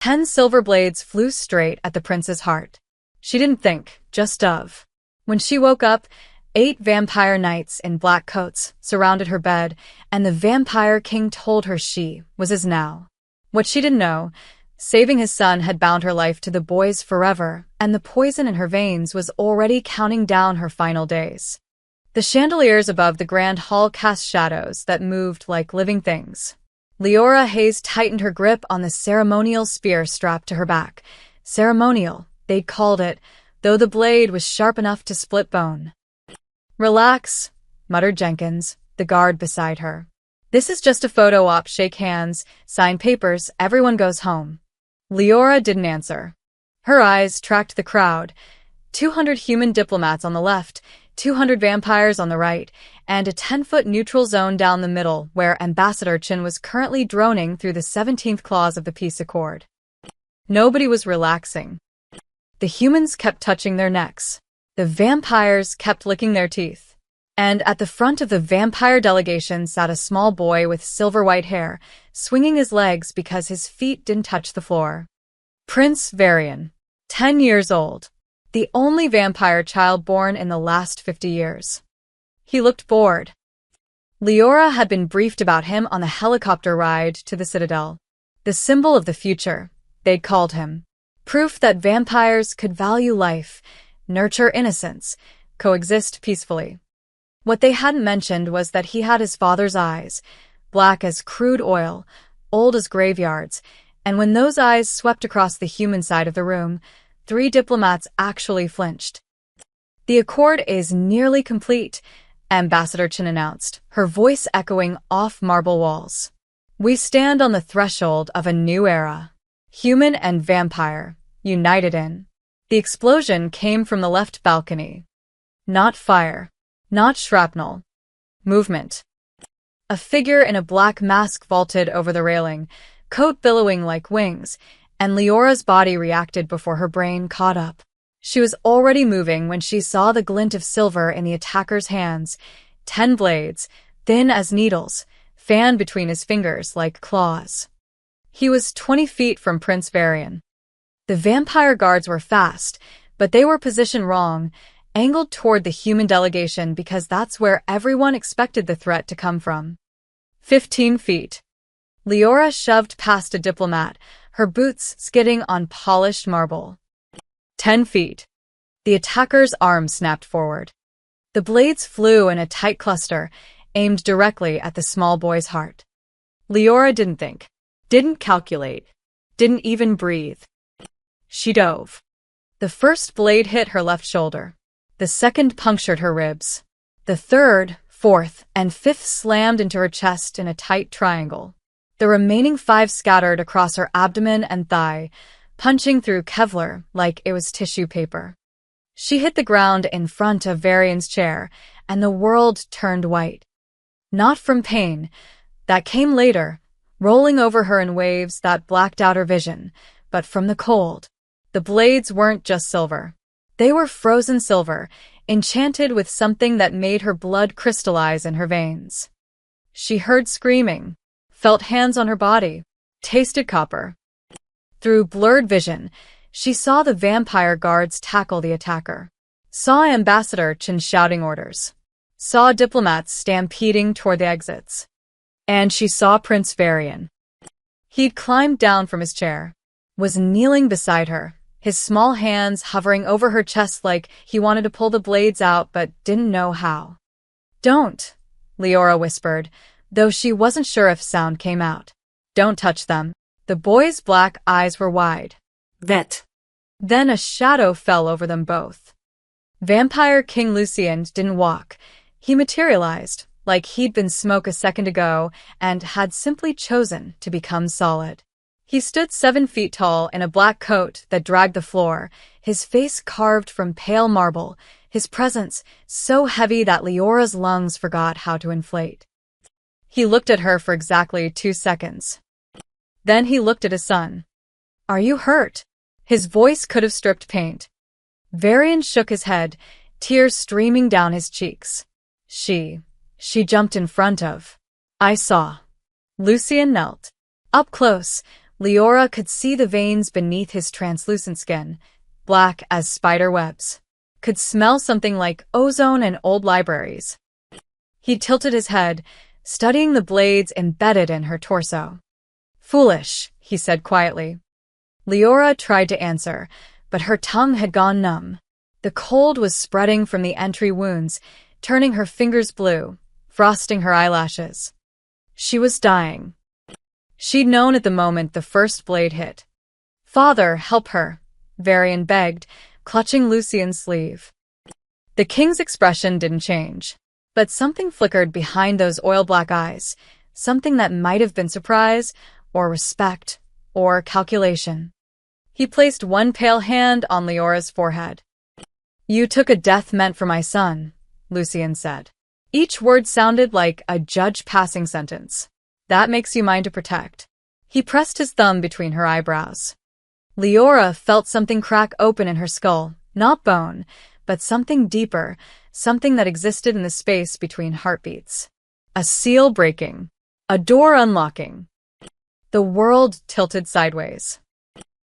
10 silver blades flew straight at the prince's heart. She didn't think, just dove. When she woke up, 8 vampire knights in black coats surrounded her bed, and the vampire king told her she was his now. What she didn't know, saving his son had bound her life to the boys forever, and the poison in her veins was already counting down her final days. The chandeliers above the grand hall cast shadows that moved like living things. Leora Hayes tightened her grip on the ceremonial spear strapped to her back. Ceremonial, they'd called it, though the blade was sharp enough to split bone. "Relax," muttered Jenkins, the guard beside her. "This is just a photo op, shake hands, sign papers, everyone goes home." Leora didn't answer. Her eyes tracked the crowd. 200 human diplomats on the left, 200 vampires on the right, and a 10-foot neutral zone down the middle where Ambassador Chen was currently droning through the 17th clause of the peace accord. Nobody was relaxing. The humans kept touching their necks. The vampires kept licking their teeth. And at the front of the vampire delegation sat a small boy with silver-white hair, swinging his legs because his feet didn't touch the floor. Prince Varian, 10 years old. The only vampire child born in the last 50 years. He looked bored. Leora had been briefed about him on the helicopter ride to the Citadel. The symbol of the future, they'd called him. Proof that vampires could value life, nurture innocence, coexist peacefully. What they hadn't mentioned was that he had his father's eyes, black as crude oil, old as graveyards, and when those eyes swept across the human side of the room, 3 diplomats actually flinched. "The accord is nearly complete," Ambassador Chen announced, her voice echoing off marble walls. "We stand on the threshold of a new era. Human and vampire, united in." The explosion came from the left balcony. Not fire. Not shrapnel. Movement. A figure in a black mask vaulted over the railing, coat billowing like wings, and Leora's body reacted before her brain caught up. She was already moving when she saw the glint of silver in the attacker's hands. 10 blades, thin as needles, fanned between his fingers like claws. He was 20 feet from Prince Varian. The vampire guards were fast, but they were positioned wrong, angled toward the human delegation because that's where everyone expected the threat to come from. 15 feet. Leora shoved past a diplomat, her boots skidding on polished marble. 10 feet. The attacker's arm snapped forward. The blades flew in a tight cluster, aimed directly at the small boy's heart. Leora didn't think, didn't calculate, didn't even breathe. She dove. The first blade hit her left shoulder. The second punctured her ribs. The third, fourth, and fifth slammed into her chest in a tight triangle. The remaining 5 scattered across her abdomen and thigh, punching through Kevlar like it was tissue paper. She hit the ground in front of Varian's chair, and the world turned white. Not from pain, that came later, rolling over her in waves that blacked out her vision, but from the cold. The blades weren't just silver. They were frozen silver, enchanted with something that made her blood crystallize in her veins. She heard screaming, felt hands on her body, tasted copper. Through blurred vision, she saw the vampire guards tackle the attacker, saw Ambassador Chen shouting orders, saw diplomats stampeding toward the exits. And she saw Prince Varian. He'd climbed down from his chair, was kneeling beside her, his small hands hovering over her chest like he wanted to pull the blades out but didn't know how. "Don't," Leora whispered, though she wasn't sure if sound came out. "Don't touch them." The boy's black eyes were wide. Vet. Then a shadow fell over them both. Vampire King Lucien didn't walk. He materialized, like he'd been smoke a second ago and had simply chosen to become solid. He stood 7 feet tall in a black coat that dragged the floor, his face carved from pale marble, his presence so heavy that Leora's lungs forgot how to inflate. He looked at her for exactly 2 seconds. Then he looked at his son. "Are you hurt?" His voice could have stripped paint. Varian shook his head, tears streaming down his cheeks. She jumped in front of. "I saw." Lucien knelt. Up close, Leora could see the veins beneath his translucent skin, black as spider webs. Could smell something like ozone and old libraries. He tilted his head, studying the blades embedded in her torso. "Foolish," he said quietly. Leora tried to answer, but her tongue had gone numb. The cold was spreading from the entry wounds, turning her fingers blue, frosting her eyelashes. She was dying. She'd known at the moment the first blade hit. "Father, help her," Varian begged, clutching Lucien's sleeve. The king's expression didn't change, but something flickered behind those oil-black eyes, something that might have been surprise, or respect, or calculation. He placed one pale hand on Leora's forehead. "You took a death meant for my son," Lucien said. Each word sounded like a judge passing sentence. "That makes you mine to protect." He pressed his thumb between her eyebrows. Leora felt something crack open in her skull, not bone, but something deeper, something that existed in the space between heartbeats. A seal breaking. A door unlocking. The world tilted sideways.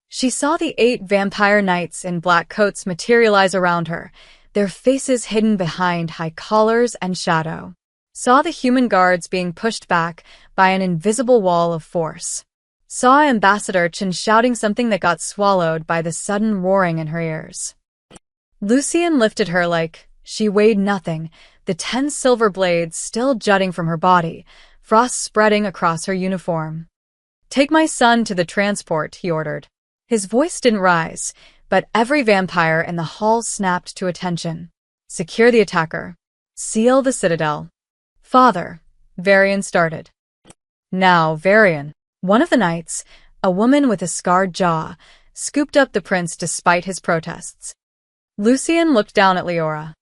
She saw the 8 vampire knights in black coats materialize around her, their faces hidden behind high collars and shadow. Saw the human guards being pushed back by an invisible wall of force. Saw Ambassador Chen shouting something that got swallowed by the sudden roaring in her ears. Lucien lifted her like she weighed nothing, the 10 silver blades still jutting from her body, frost spreading across her uniform. "Take my son to the transport," he ordered. His voice didn't rise, but every vampire in the hall snapped to attention. "Secure the attacker. Seal the citadel." "Father," Varian started. "Now, Varian." One of the knights, a woman with a scarred jaw, scooped up the prince despite his protests. Lucien looked down at Leora.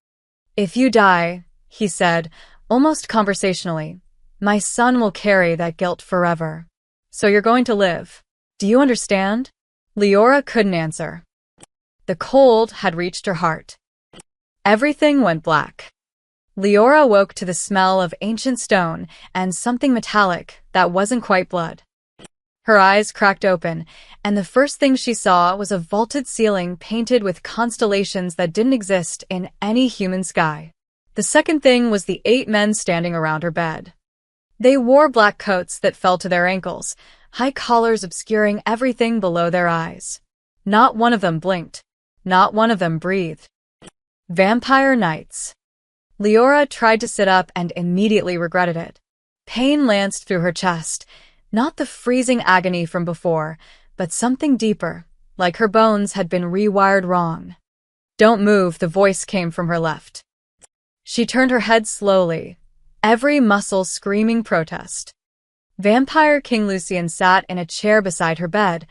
"If you die," he said, almost conversationally, "my son will carry that guilt forever. So you're going to live. Do you understand?" Leora couldn't answer. The cold had reached her heart. Everything went black. Leora woke to the smell of ancient stone and something metallic that wasn't quite blood. Her eyes cracked open, and the first thing she saw was a vaulted ceiling painted with constellations that didn't exist in any human sky. The second thing was the 8 men standing around her bed. They wore black coats that fell to their ankles, high collars obscuring everything below their eyes. Not one of them blinked. Not one of them breathed. Vampire knights. Leora tried to sit up and immediately regretted it. Pain lanced through her chest, not the freezing agony from before, but something deeper, like her bones had been rewired wrong. "Don't move," the voice came from her left. She turned her head slowly, every muscle screaming protest. Vampire King Lucien sat in a chair beside her bed,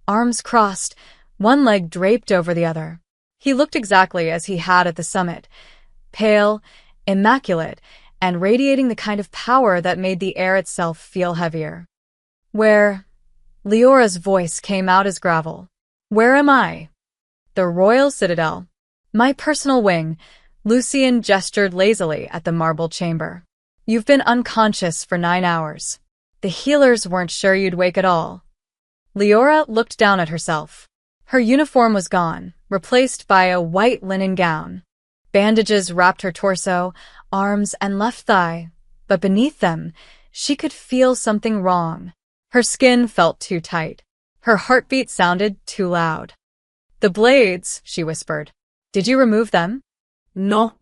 arms crossed, one leg draped over the other. He looked exactly as he had at the summit, pale, immaculate, and radiating the kind of power that made the air itself feel heavier. "Where?" Leora's voice came out as gravel. "Where am I?" "The Royal Citadel. My personal wing." Lucien gestured lazily at the marble chamber. "You've been unconscious for 9 hours. The healers weren't sure you'd wake at all." Leora looked down at herself. Her uniform was gone, replaced by a white linen gown. Bandages wrapped her torso, arms, and left thigh, but beneath them, she could feel something wrong. Her skin felt too tight. Her heartbeat sounded too loud. "The blades," she whispered. "Did you remove them?" "No."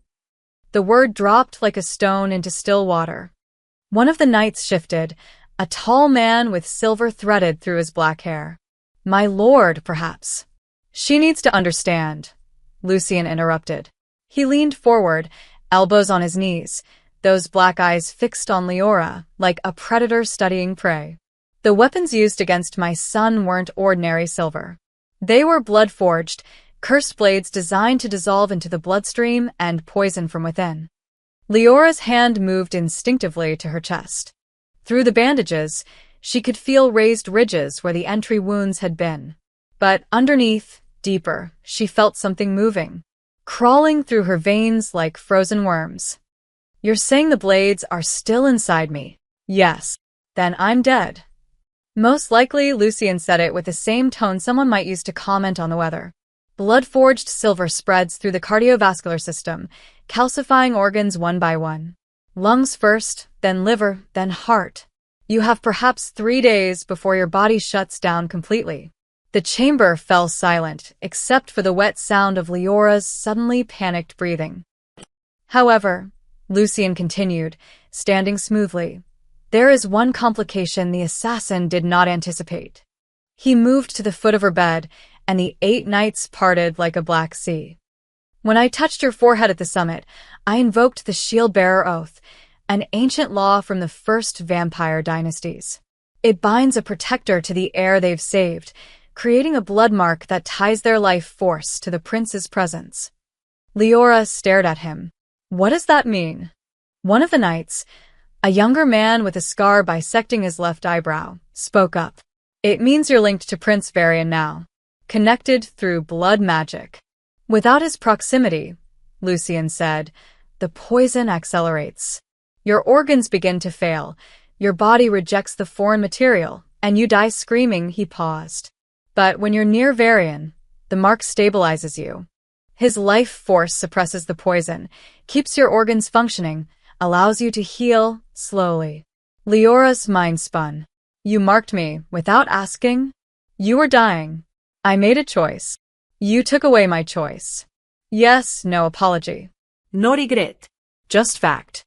The word dropped like a stone into still water. One of the knights shifted, a tall man with silver threaded through his black hair. "My lord, perhaps." "She needs to understand," Lucien interrupted. He leaned forward, elbows on his knees, those black eyes fixed on Leora like a predator studying prey. "The weapons used against my son weren't ordinary silver. They were blood-forged, cursed blades designed to dissolve into the bloodstream and poison from within." Leora's hand moved instinctively to her chest. Through the bandages, she could feel raised ridges where the entry wounds had been. But underneath, deeper, she felt something moving, crawling through her veins like frozen worms. "You're saying the blades are still inside me?" "Yes." "Then I'm dead." Most likely, Lucian said it with the same tone someone might use to comment on the weather. Blood-forged silver spreads through the cardiovascular system, calcifying organs one by one. Lungs first, then liver, then heart. You have perhaps 3 days before your body shuts down completely. The chamber fell silent, except for the wet sound of Leora's suddenly panicked breathing. However, Lucian continued, standing smoothly, there is one complication the assassin did not anticipate. He moved to the foot of her bed, and the 8 nights parted like a black sea. When I touched your forehead at the summit, I invoked the Shield-Bearer Oath, an ancient law from the first vampire dynasties. It binds a protector to the heir they've saved, creating a blood mark that ties their life force to the prince's presence. Leora stared at him. What does that mean? One of the knights, a younger man with a scar bisecting his left eyebrow, spoke up. It means you're linked to Prince Varian now, connected through blood magic. Without his proximity, Lucian said, the poison accelerates. Your organs begin to fail, your body rejects the foreign material, and you die screaming. He paused. But when you're near Varian, the mark stabilizes you. His life force suppresses the poison, keeps your organs functioning, allows you to heal slowly. Leora's mind spun. You marked me without asking? You were dying. I made a choice. You took away my choice. Yes, no apology. No regret. Just fact.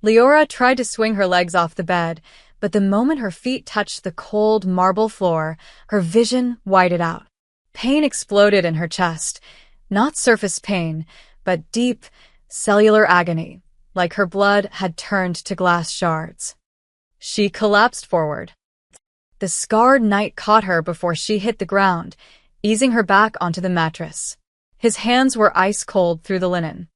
Leora tried to swing her legs off the bed, but the moment her feet touched the cold marble floor, her vision whited out. Pain exploded in her chest. Not surface pain, but deep, cellular agony, like her blood had turned to glass shards. She collapsed forward. The scarred knight caught her before she hit the ground, easing her back onto the mattress. His hands were ice-cold through the linen.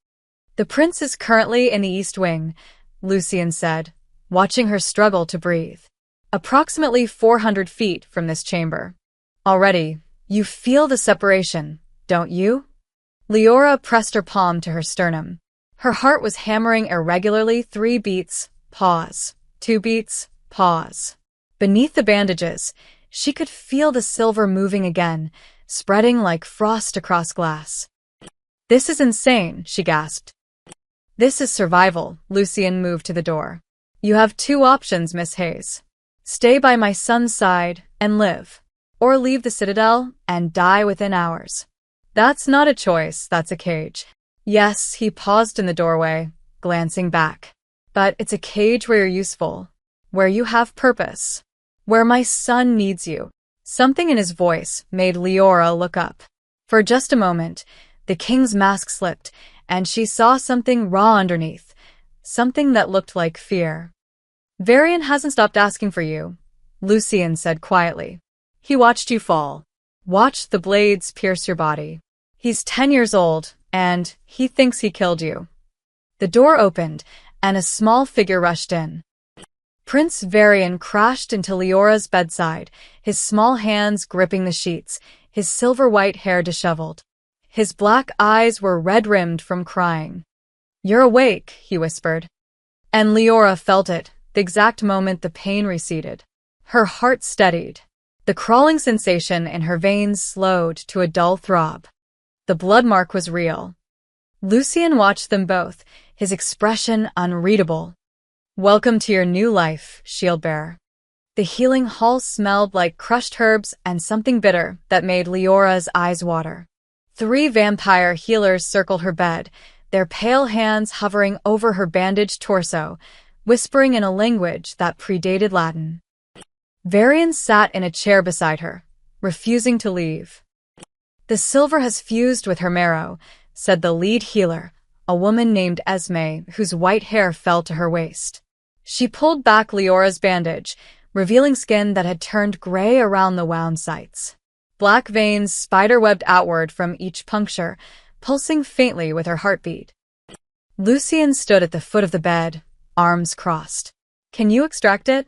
The prince is currently in the East Wing, Lucian said, watching her struggle to breathe. Approximately 400 feet from this chamber. Already, you feel the separation, don't you? Leora pressed her palm to her sternum. Her heart was hammering irregularly. 3 beats, pause. 2 beats, pause. Beneath the bandages, she could feel the silver moving again, spreading like frost across glass. This is insane, she gasped. This is survival. Lucian moved to the door. You have 2 options, Miss Hayes. Stay by my son's side and live, or leave the Citadel and die within hours. That's not a choice, that's a cage. Yes, he paused in the doorway, glancing back. But it's a cage where you're useful, where you have purpose, where my son needs you. Something in his voice made Leora look up. For just a moment, the king's mask slipped, and she saw something raw underneath, something that looked like fear. Varian hasn't stopped asking for you, Lucian said quietly. He watched you fall, watched the blades pierce your body. He's 10 years old, and he thinks he killed you. The door opened, and a small figure rushed in. Prince Varian crashed into Leora's bedside, his small hands gripping the sheets, his silver-white hair disheveled. His black eyes were red-rimmed from crying. You're awake, he whispered. And Leora felt it, the exact moment the pain receded. Her heart steadied. The crawling sensation in her veins slowed to a dull throb. The blood mark was real. Lucian watched them both, his expression unreadable. Welcome to your new life, Shield-Bearer. The healing hall smelled like crushed herbs and something bitter that made Leora's eyes water. 3 vampire healers circled her bed, their pale hands hovering over her bandaged torso, whispering in a language that predated Latin. Varian sat in a chair beside her, refusing to leave. The silver has fused with her marrow, said the lead healer, a woman named Esme, whose white hair fell to her waist. She pulled back Leora's bandage, revealing skin that had turned gray around the wound sites. Black veins spider-webbed outward from each puncture, pulsing faintly with her heartbeat. Lucian stood at the foot of the bed, arms crossed. Can you extract it?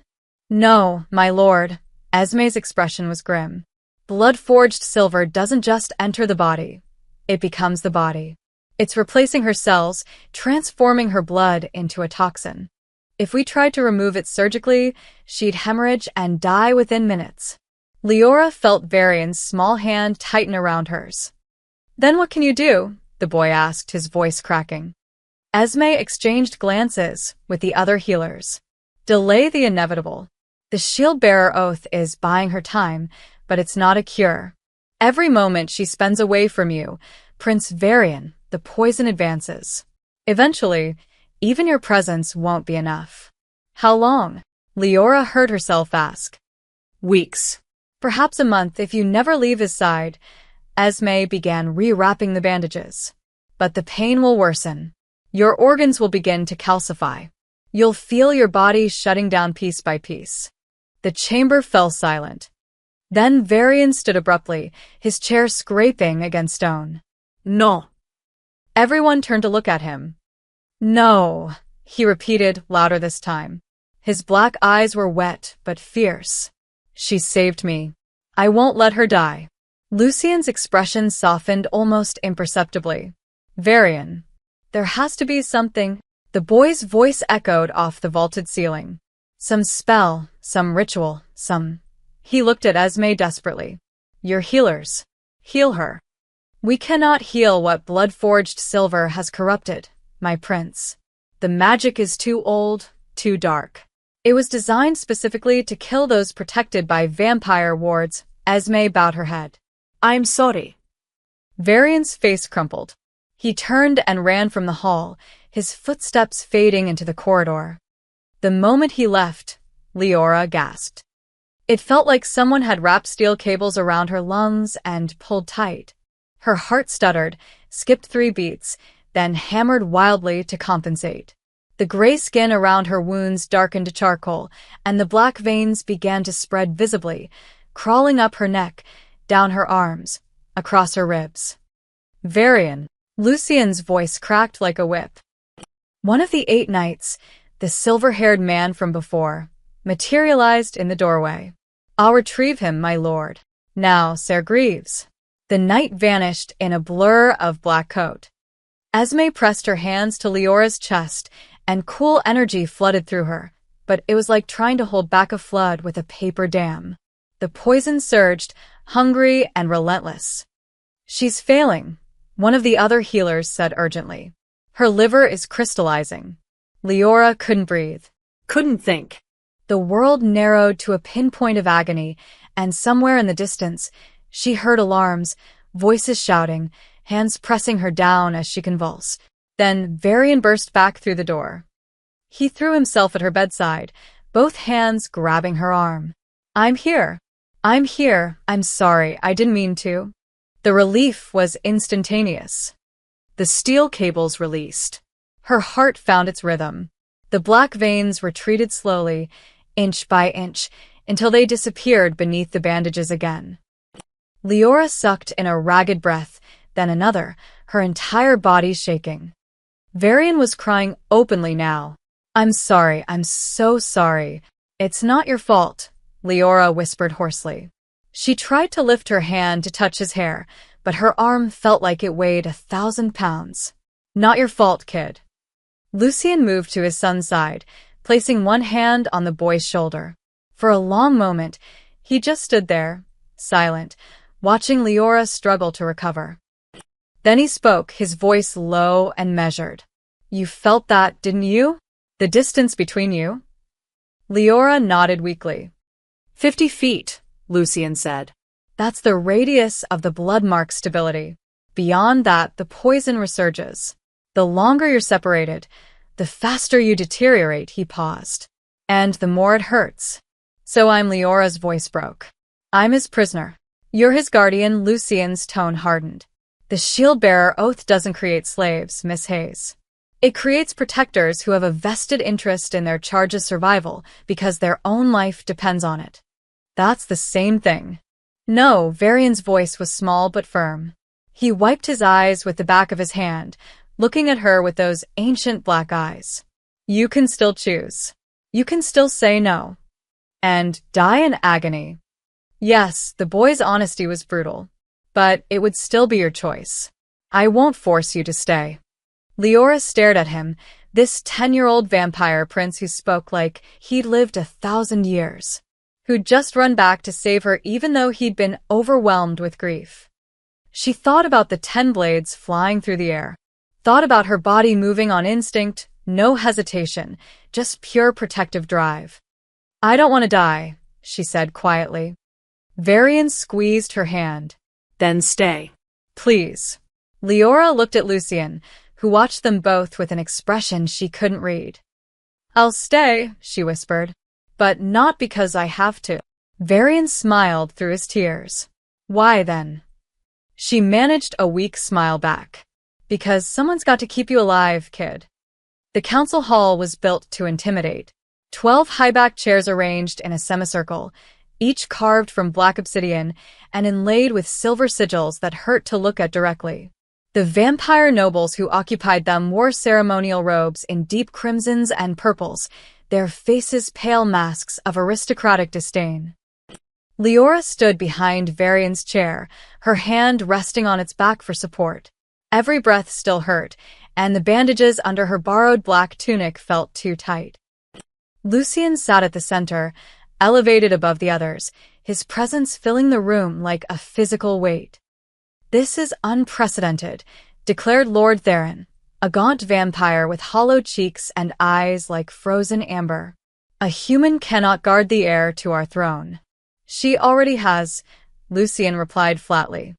No, my lord. Esme's expression was grim. Blood-forged silver doesn't just enter the body. It becomes the body. It's replacing her cells, transforming her blood into a toxin. If we tried to remove it surgically, she'd hemorrhage and die within minutes. Leora felt Varian's small hand tighten around hers. Then what can you do? The boy asked, his voice cracking. Esme exchanged glances with the other healers. Delay the inevitable. The shield-bearer oath is buying her time, but it's not a cure. Every moment she spends away from you, Prince Varian, the poison advances. Eventually, even your presence won't be enough. How long? Leora heard herself ask. Weeks. Perhaps a month if you never leave his side. Esme began rewrapping the bandages. But the pain will worsen. Your organs will begin to calcify. You'll feel your body shutting down piece by piece. The chamber fell silent. Then Varian stood abruptly, his chair scraping against stone. No. Everyone turned to look at him. No, he repeated, louder this time. His black eyes were wet but fierce. She saved me. I won't let her die. Lucien's expression softened almost imperceptibly. Varian. There has to be something. The boy's voice echoed off the vaulted ceiling. Some spell, some ritual, some... He looked at Esme desperately. Your healers. Heal her. We cannot heal what blood-forged silver has corrupted, my prince. The magic is too old, too dark. It was designed specifically to kill those protected by vampire wards. Esme bowed her head. I'm sorry. Varian's face crumpled. He turned and ran from the hall, his footsteps fading into the corridor. The moment he left, Leora gasped. It felt like someone had wrapped steel cables around her lungs and pulled tight. Her heart stuttered, skipped 3 beats, then hammered wildly to compensate. The gray skin around her wounds darkened to charcoal, and the black veins began to spread visibly, crawling up her neck, down her arms, across her ribs. Varian. Lucien's voice cracked like a whip. One of the 8 knights, the silver-haired man from before, materialized in the doorway. I'll retrieve him, my lord. Now, Sir Greaves. The knight vanished in a blur of black coat. Esme pressed her hands to Leora's chest, and cool energy flooded through her, but it was like trying to hold back a flood with a paper dam. The poison surged, hungry and relentless. She's failing, one of the other healers said urgently. Her liver is crystallizing. Leora couldn't breathe. Couldn't think. The world narrowed to a pinpoint of agony, and somewhere in the distance, she heard alarms, voices shouting, hands pressing her down as she convulsed. Then Varian burst back through the door. He threw himself at her bedside, both hands grabbing her arm. I'm here. I'm here. I'm sorry. I didn't mean to. The relief was instantaneous. The steel cables released. Her heart found its rhythm. The black veins retreated slowly, inch by inch, until they disappeared beneath the bandages again. Leora sucked in a ragged breath, then another, her entire body shaking. Varian was crying openly now. I'm sorry, I'm so sorry. It's not your fault, Leora whispered hoarsely. She tried to lift her hand to touch his hair, but her arm felt like it weighed 1,000 pounds. Not your fault, kid. Lucien moved to his son's side, placing one hand on the boy's shoulder. For a long moment, he just stood there, silent, watching Leora struggle to recover. Then he spoke, his voice low and measured. You felt that, didn't you? The distance between you? Leora nodded weakly. 50 feet, Lucien said. That's the radius of the blood mark stability. Beyond that, the poison resurges. The longer you're separated, the faster you deteriorate, he paused. And the more it hurts. So Leora's voice broke. I'm his prisoner. You're his guardian, Lucien's tone hardened. The shield-bearer oath doesn't create slaves, Miss Hayes. It creates protectors who have a vested interest in their charge's survival because their own life depends on it. That's the same thing. No, Varian's voice was small but firm. He wiped his eyes with the back of his hand, looking at her with those ancient black eyes. You can still choose. You can still say no. And die in agony. Yes, the boy's honesty was brutal. But it would still be your choice. I won't force you to stay. Leora stared at him, this 10-year-old vampire prince who spoke like he'd lived 1,000 years, who'd just run back to save her even though he'd been overwhelmed with grief. She thought about the 10 blades flying through the air, thought about her body moving on instinct, no hesitation, just pure protective drive. I don't want to die, she said quietly. Varian squeezed her hand. Then stay. Please. Leora looked at Lucien, who watched them both with an expression she couldn't read. I'll stay, she whispered, but not because I have to. Varian smiled through his tears. Why then? She managed a weak smile back. Because someone's got to keep you alive, kid. The council hall was built to intimidate. 12 high-backed chairs arranged in a semicircle, each carved from black obsidian and inlaid with silver sigils that hurt to look at directly. The vampire nobles who occupied them wore ceremonial robes in deep crimsons and purples, their faces pale masks of aristocratic disdain. Leora stood behind Varian's chair, her hand resting on its back for support. Every breath still hurt, and the bandages under her borrowed black tunic felt too tight. Lucien sat at the center, elevated above the others, his presence filling the room like a physical weight. This is unprecedented, declared Lord Theron, a gaunt vampire with hollow cheeks and eyes like frozen amber. A human cannot guard the heir to our throne. She already has, Lucien replied flatly.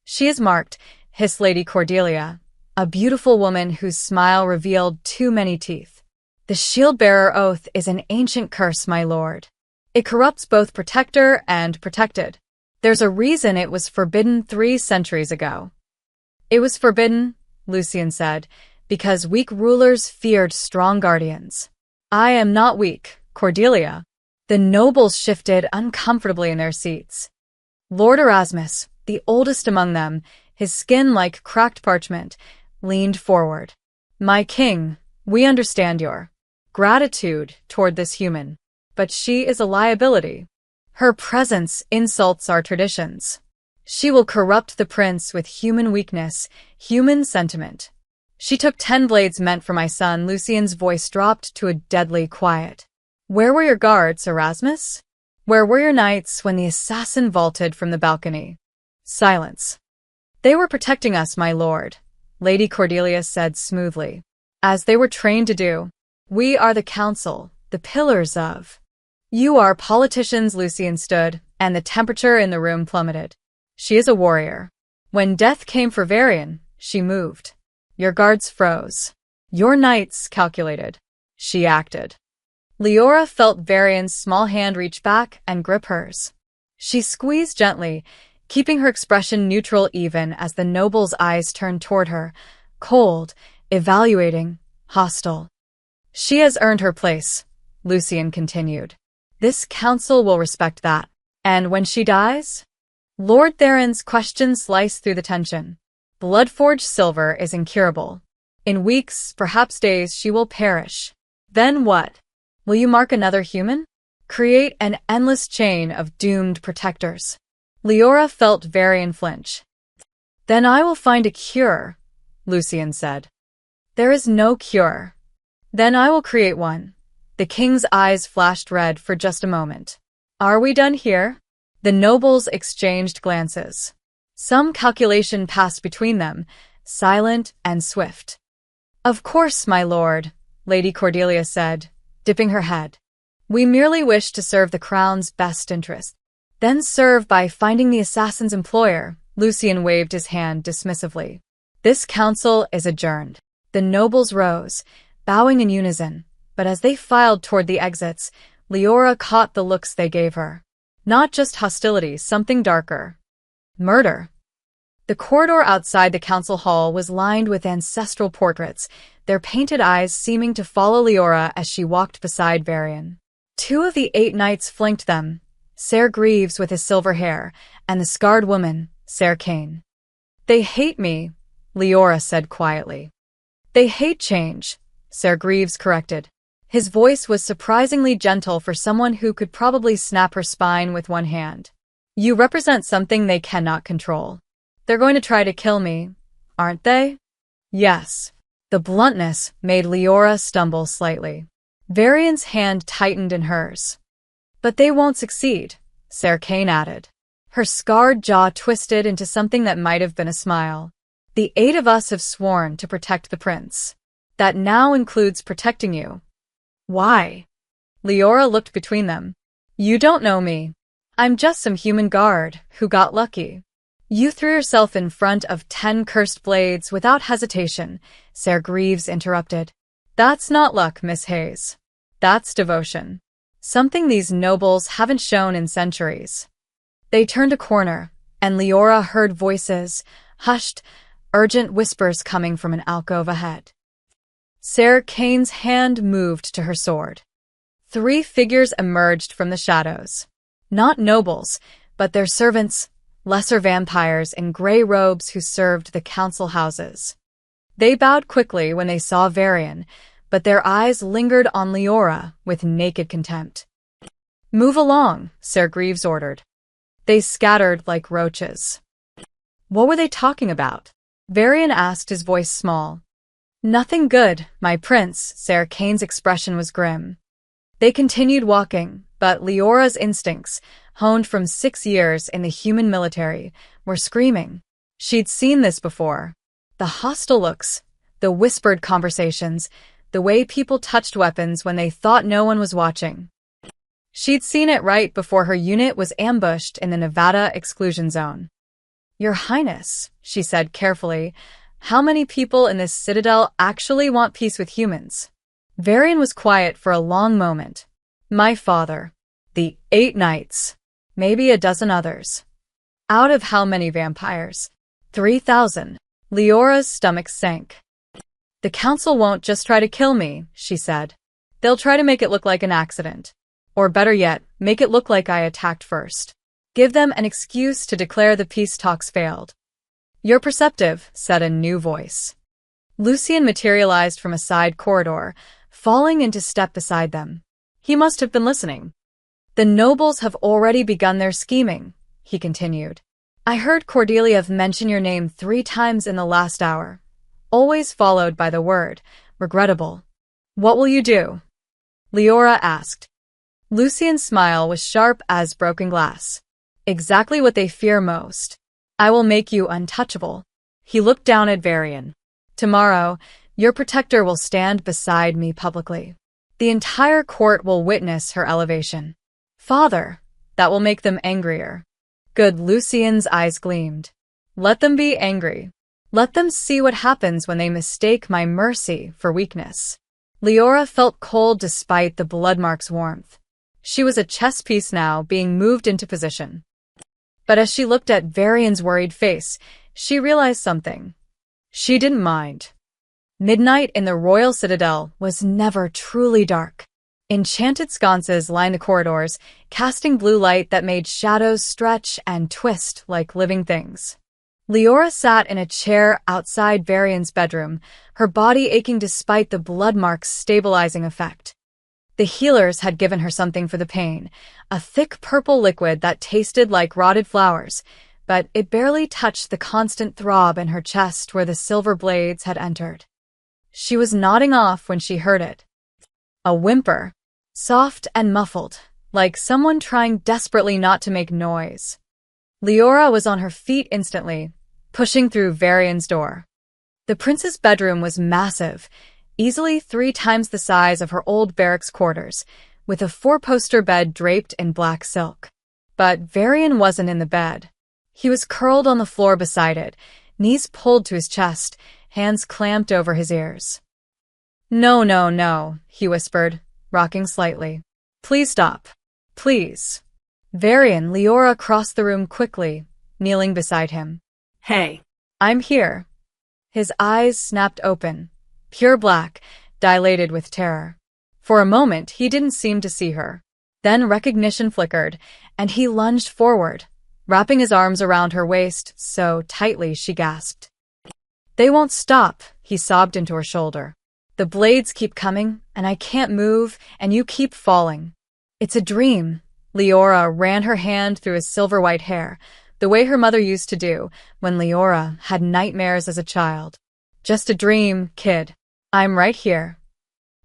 She is marked, hissed Lady Cordelia, a beautiful woman whose smile revealed too many teeth. The shield-bearer oath is an ancient curse, my lord. It corrupts both protector and protected. There's a reason it was forbidden 3 centuries ago. It was forbidden, Lucien said, because weak rulers feared strong guardians. I am not weak, Cordelia. The nobles shifted uncomfortably in their seats. Lord Erasmus, the oldest among them, his skin like cracked parchment, leaned forward. My king, we understand your gratitude toward this human, but she is a liability. Her presence insults our traditions. She will corrupt the prince with human weakness, human sentiment. She took 10 blades meant for my son. Lucien's voice dropped to a deadly quiet. Where were your guards, Erasmus? Where were your knights when the assassin vaulted from the balcony? Silence. They were protecting us, my lord, Lady Cordelia said smoothly. As they were trained to do. We are the council, the pillars of. You are politicians. Lucien stood, and the temperature in the room plummeted. She is a warrior. When death came for Varian, she moved. Your guards froze. Your knights calculated. She acted. Leora felt Varian's small hand reach back and grip hers. She squeezed gently, keeping her expression neutral even as the noble's eyes turned toward her, cold, evaluating, hostile. She has earned her place, Lucien continued. This council will respect that. And when she dies? Lord Theron's question sliced through the tension. Blood-forged silver is incurable. In weeks, perhaps days, she will perish. Then what? Will you mark another human? Create an endless chain of doomed protectors. Leora felt Varian flinch. Then I will find a cure, Lucien said. There is no cure. Then I will create one. The king's eyes flashed red for just a moment. Are we done here? The nobles exchanged glances. Some calculation passed between them, silent and swift. Of course, my lord, Lady Cordelia said, dipping her head. We merely wish to serve the crown's best interest. Then serve by finding the assassin's employer. Lucien waved his hand dismissively. This council is adjourned. The nobles rose, bowing in unison. But as they filed toward the exits, Leora caught the looks they gave her. Not just hostility, something darker. Murder. The corridor outside the council hall was lined with ancestral portraits, their painted eyes seeming to follow Leora as she walked beside Varian. 2 of the 8 knights flanked them, Ser Greaves with his silver hair, and the scarred woman, Ser Kane. They hate me, Leora said quietly. They hate change, Ser Greaves corrected. His voice was surprisingly gentle for someone who could probably snap her spine with one hand. You represent something they cannot control. They're going to try to kill me, aren't they? Yes. The bluntness made Leora stumble slightly. Varian's hand tightened in hers. But they won't succeed, Ser Kane added. Her scarred jaw twisted into something that might have been a smile. The 8 of us have sworn to protect the prince. That now includes protecting you. Why? Leora looked between them. You don't know me. I'm just some human guard who got lucky. You threw yourself in front of 10 cursed blades without hesitation, Ser Greaves interrupted. That's not luck, Miss Hayes. That's devotion. Something these nobles haven't shown in centuries. They turned a corner, and Leora heard voices, hushed, urgent whispers coming from an alcove ahead. Ser Kane's hand moved to her sword. 3 figures emerged from the shadows. Not nobles, but their servants, lesser vampires in gray robes who served the council houses. They bowed quickly when they saw Varian, but their eyes lingered on Leora with naked contempt. Move along, Ser Greaves ordered. They scattered like roaches. What were they talking about? Varian asked, his voice small. Nothing good, my prince. Ser Kane's expression was grim. They continued walking, but Leora's instincts, honed from 6 years in the human military, were screaming. She'd seen this before. The hostile looks, the whispered conversations, the way people touched weapons when they thought no one was watching. She'd seen it right before her unit was ambushed in the Nevada exclusion zone. Your Highness, she said carefully, how many people in this citadel actually want peace with humans? Varian was quiet for a long moment. My father. The 8 knights. Maybe a dozen others. Out of how many vampires? 3,000. Leora's stomach sank. The council won't just try to kill me, she said. They'll try to make it look like an accident. Or better yet, make it look like I attacked first. Give them an excuse to declare the peace talks failed. You're perceptive, said a new voice. Lucien materialized from a side corridor, falling into step beside them. He must have been listening. The nobles have already begun their scheming, he continued. I heard Cordelia mention your name 3 times in the last hour, always followed by the word, regrettable. What will you do? Leora asked. Lucien's smile was sharp as broken glass. Exactly what they fear most. I will make you untouchable. He looked down at Varian. Tomorrow, your protector will stand beside me publicly. The entire court will witness her elevation. Father, that will make them angrier. Good. Lucien's eyes gleamed. Let them be angry. Let them see what happens when they mistake my mercy for weakness. Leora felt cold despite the blood mark's warmth. She was a chess piece now, being moved into position. But as she looked at Varian's worried face, she realized something. She didn't mind. Midnight in the royal citadel was never truly dark. Enchanted sconces lined the corridors, casting blue light that made shadows stretch and twist like living things. Leora sat in a chair outside Varian's bedroom, her body aching despite the blood mark's stabilizing effect. The healers had given her something for the pain, a thick purple liquid that tasted like rotted flowers, but it barely touched the constant throb in her chest where the silver blades had entered. She was nodding off when she heard it. A whimper, soft and muffled, like someone trying desperately not to make noise. Leora was on her feet instantly, pushing through Varian's door. The prince's bedroom was massive, easily 3 times the size of her old barracks quarters, with a 4-poster bed draped in black silk. But Varian wasn't in the bed. He was curled on the floor beside it, knees pulled to his chest, hands clamped over his ears. No, no, no, he whispered, rocking slightly. Please stop. Please. Varian. Leora crossed the room quickly, kneeling beside him. Hey. I'm here. His eyes snapped open, pure black, dilated with terror. For a moment, he didn't seem to see her. Then recognition flickered, and he lunged forward, wrapping his arms around her waist so tightly she gasped. They won't stop, he sobbed into her shoulder. The blades keep coming, and I can't move, and you keep falling. It's a dream. Leora ran her hand through his silver-white hair, the way her mother used to do when Leora had nightmares as a child. Just a dream, kid. I'm right here.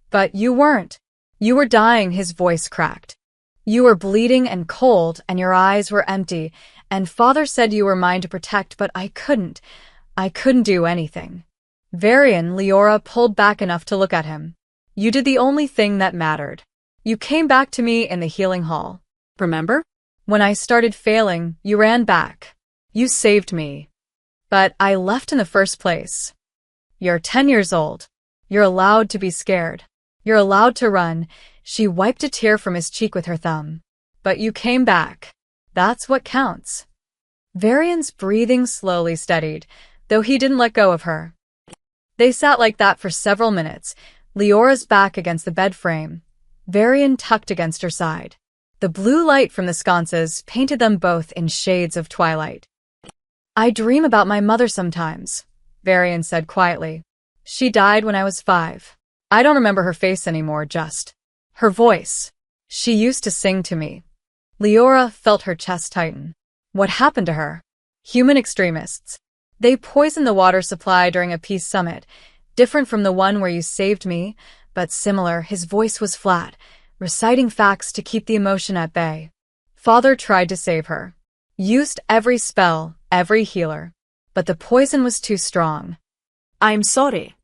But you weren't. You were dying, his voice cracked. You were bleeding and cold, and your eyes were empty, and Father said you were mine to protect, but I couldn't. I couldn't do anything. Varian, Leora pulled back enough to look at him. You did the only thing that mattered. You came back to me in the healing hall. Remember? When I started failing, you ran back. You saved me. But I left in the first place. You're 10 years old. You're allowed to be scared. You're allowed to run. She wiped a tear from his cheek with her thumb. But you came back. That's what counts. Varian's breathing slowly steadied, though he didn't let go of her. They sat like that for several minutes, Leora's back against the bed frame, Varian tucked against her side. The blue light from the sconces painted them both in shades of twilight. I dream about my mother sometimes, Varian said quietly. She died when I was 5. I don't remember her face anymore, just her voice. She used to sing to me. Leora felt her chest tighten. What happened to her? Human extremists. They poisoned the water supply during a peace summit, different from the one where you saved me, but similar. His voice was flat, reciting facts to keep the emotion at bay. Father tried to save her. Used every spell, every healer. But the poison was too strong. I'm sorry.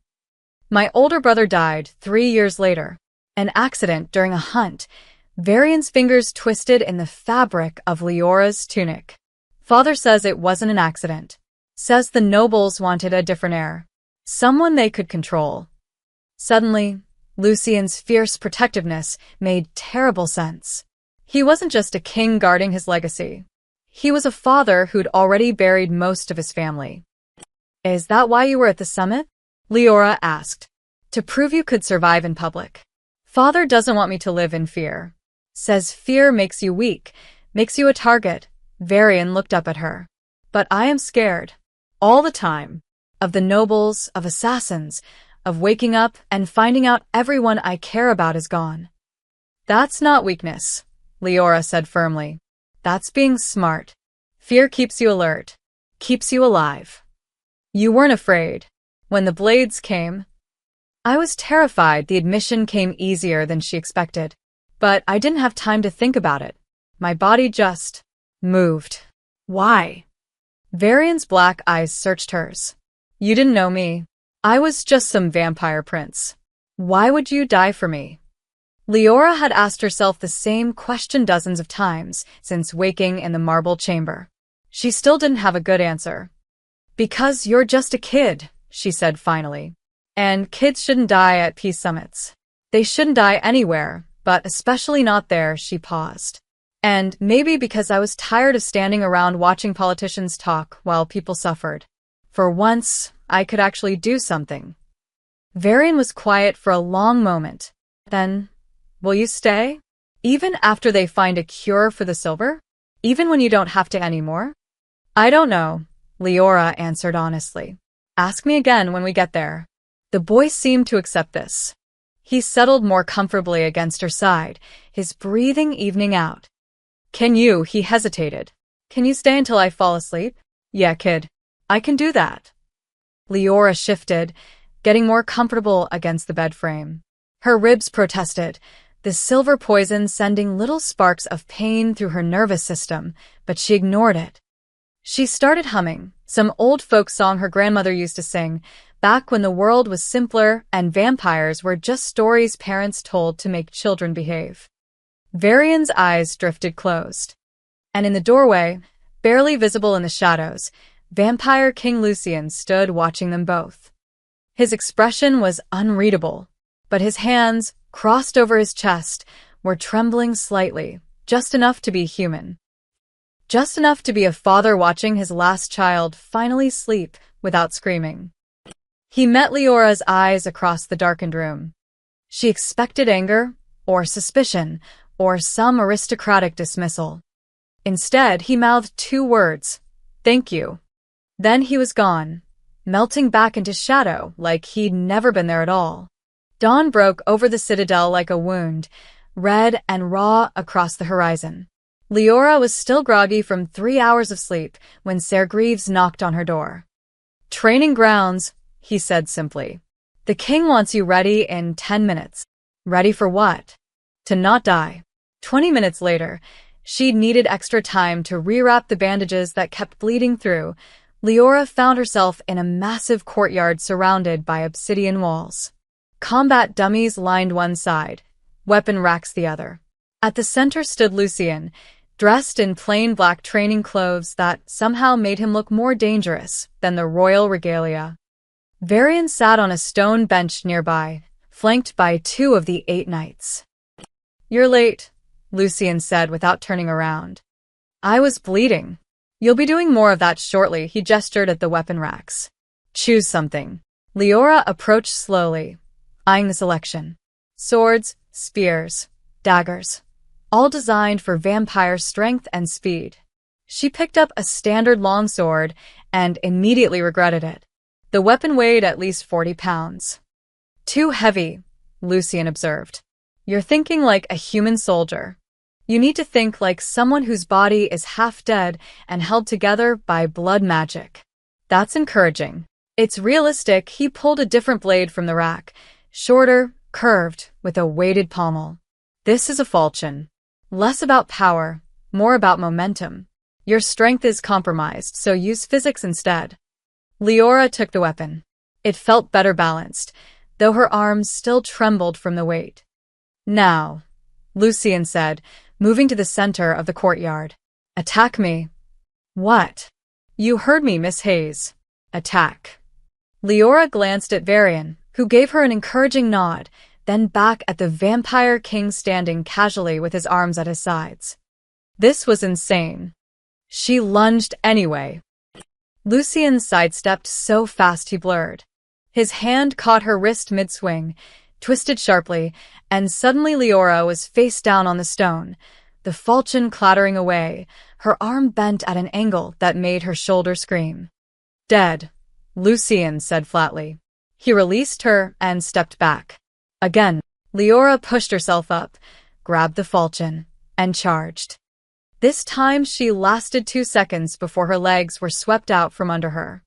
My older brother died 3 years later. An accident during a hunt. Varian's fingers twisted in the fabric of Leora's tunic. Father says it wasn't an accident. Says the nobles wanted a different heir. Someone they could control. Suddenly, Lucien's fierce protectiveness made terrible sense. He wasn't just a king guarding his legacy. He was a father who'd already buried most of his family. Is that why you were at the summit? Leora asked. To prove you could survive in public. Father doesn't want me to live in fear. Says fear makes you weak, makes you a target. Varian looked up at her. But I am scared. All the time. Of the nobles, of assassins, of waking up and finding out everyone I care about is gone. That's not weakness, Leora said firmly. That's being smart. Fear keeps you alert, keeps you alive. You weren't afraid. When the blades came, I was terrified. The admission came easier than she expected. But I didn't have time to think about it. My body just moved. Why? Varian's black eyes searched hers. You didn't know me. I was just some vampire prince. Why would you die for me? Leora had asked herself the same question dozens of times since waking in the marble chamber. She still didn't have a good answer. Because you're just a kid, she said finally. And kids shouldn't die at peace summits. They shouldn't die anywhere, but especially not there. She paused. And maybe because I was tired of standing around watching politicians talk while people suffered. For once, I could actually do something. Varian was quiet for a long moment. Then, will you stay? Even after they find a cure for the silver? Even when you don't have to anymore? I don't know, Leora answered honestly. Ask me again when we get there. The boy seemed to accept this. He settled more comfortably against her side, his breathing evening out. He hesitated. Can you stay until I fall asleep? Yeah, kid. I can do that. Leora shifted, getting more comfortable against the bed frame. Her ribs protested, the silver poison sending little sparks of pain through her nervous system, but she ignored it. She started humming, some old folk song her grandmother used to sing, back when the world was simpler and vampires were just stories parents told to make children behave. Varian's eyes drifted closed. And in the doorway, barely visible in the shadows, Vampire King Lucien stood watching them both. His expression was unreadable, but his hands, crossed over his chest, were trembling slightly, just enough to be human. Just enough to be a father watching his last child finally sleep without screaming. He met Leora's eyes across the darkened room. She expected anger, or suspicion, or some aristocratic dismissal. Instead, he mouthed 2 words, "Thank you." Then he was gone, melting back into shadow like he'd never been there at all. Dawn broke over the citadel like a wound, red and raw across the horizon. Leora was still groggy from 3 hours of sleep when Ser Greaves knocked on her door. Training grounds, he said simply. The king wants you ready in 10 minutes. Ready for what? To not die. 20 minutes later, she needed extra time to rewrap the bandages that kept bleeding through. Leora found herself in a massive courtyard surrounded by obsidian walls. Combat dummies lined one side, weapon racks the other. At the center stood Lucien, dressed in plain black training clothes that somehow made him look more dangerous than the royal regalia. Varian sat on a stone bench nearby, flanked by 2 of the 8 knights. You're late, Lucien said without turning around. I was bleeding. You'll be doing more of that shortly, he gestured at the weapon racks. Choose something. Leora approached slowly, eyeing the selection. Swords, spears, daggers, all designed for vampire strength and speed. She picked up a standard longsword and immediately regretted it. The weapon weighed at least 40 pounds. Too heavy, Lucien observed. You're thinking like a human soldier. You need to think like someone whose body is half dead and held together by blood magic. That's encouraging. It's realistic. He pulled a different blade from the rack, shorter, curved, with a weighted pommel. This is a falchion. Less about power, more about momentum. Your strength is compromised, so use physics instead. Leora took the weapon. It felt better balanced, though her arms still trembled from the weight. Now, Lucien said, moving to the center of the courtyard. Attack me. What? You heard me, Miss Hayes. Attack. Leora glanced at Varian, who gave her an encouraging nod, then back at the vampire king standing casually with his arms at his sides. This was insane. She lunged anyway. Lucien sidestepped so fast he blurred. His hand caught her wrist mid-swing, twisted sharply, and suddenly Leora was face down on the stone, the falchion clattering away, her arm bent at an angle that made her shoulder scream. Dead, Lucien said flatly. He released her and stepped back. Again, Leora pushed herself up, grabbed the falchion, and charged. This time she lasted 2 seconds before her legs were swept out from under her.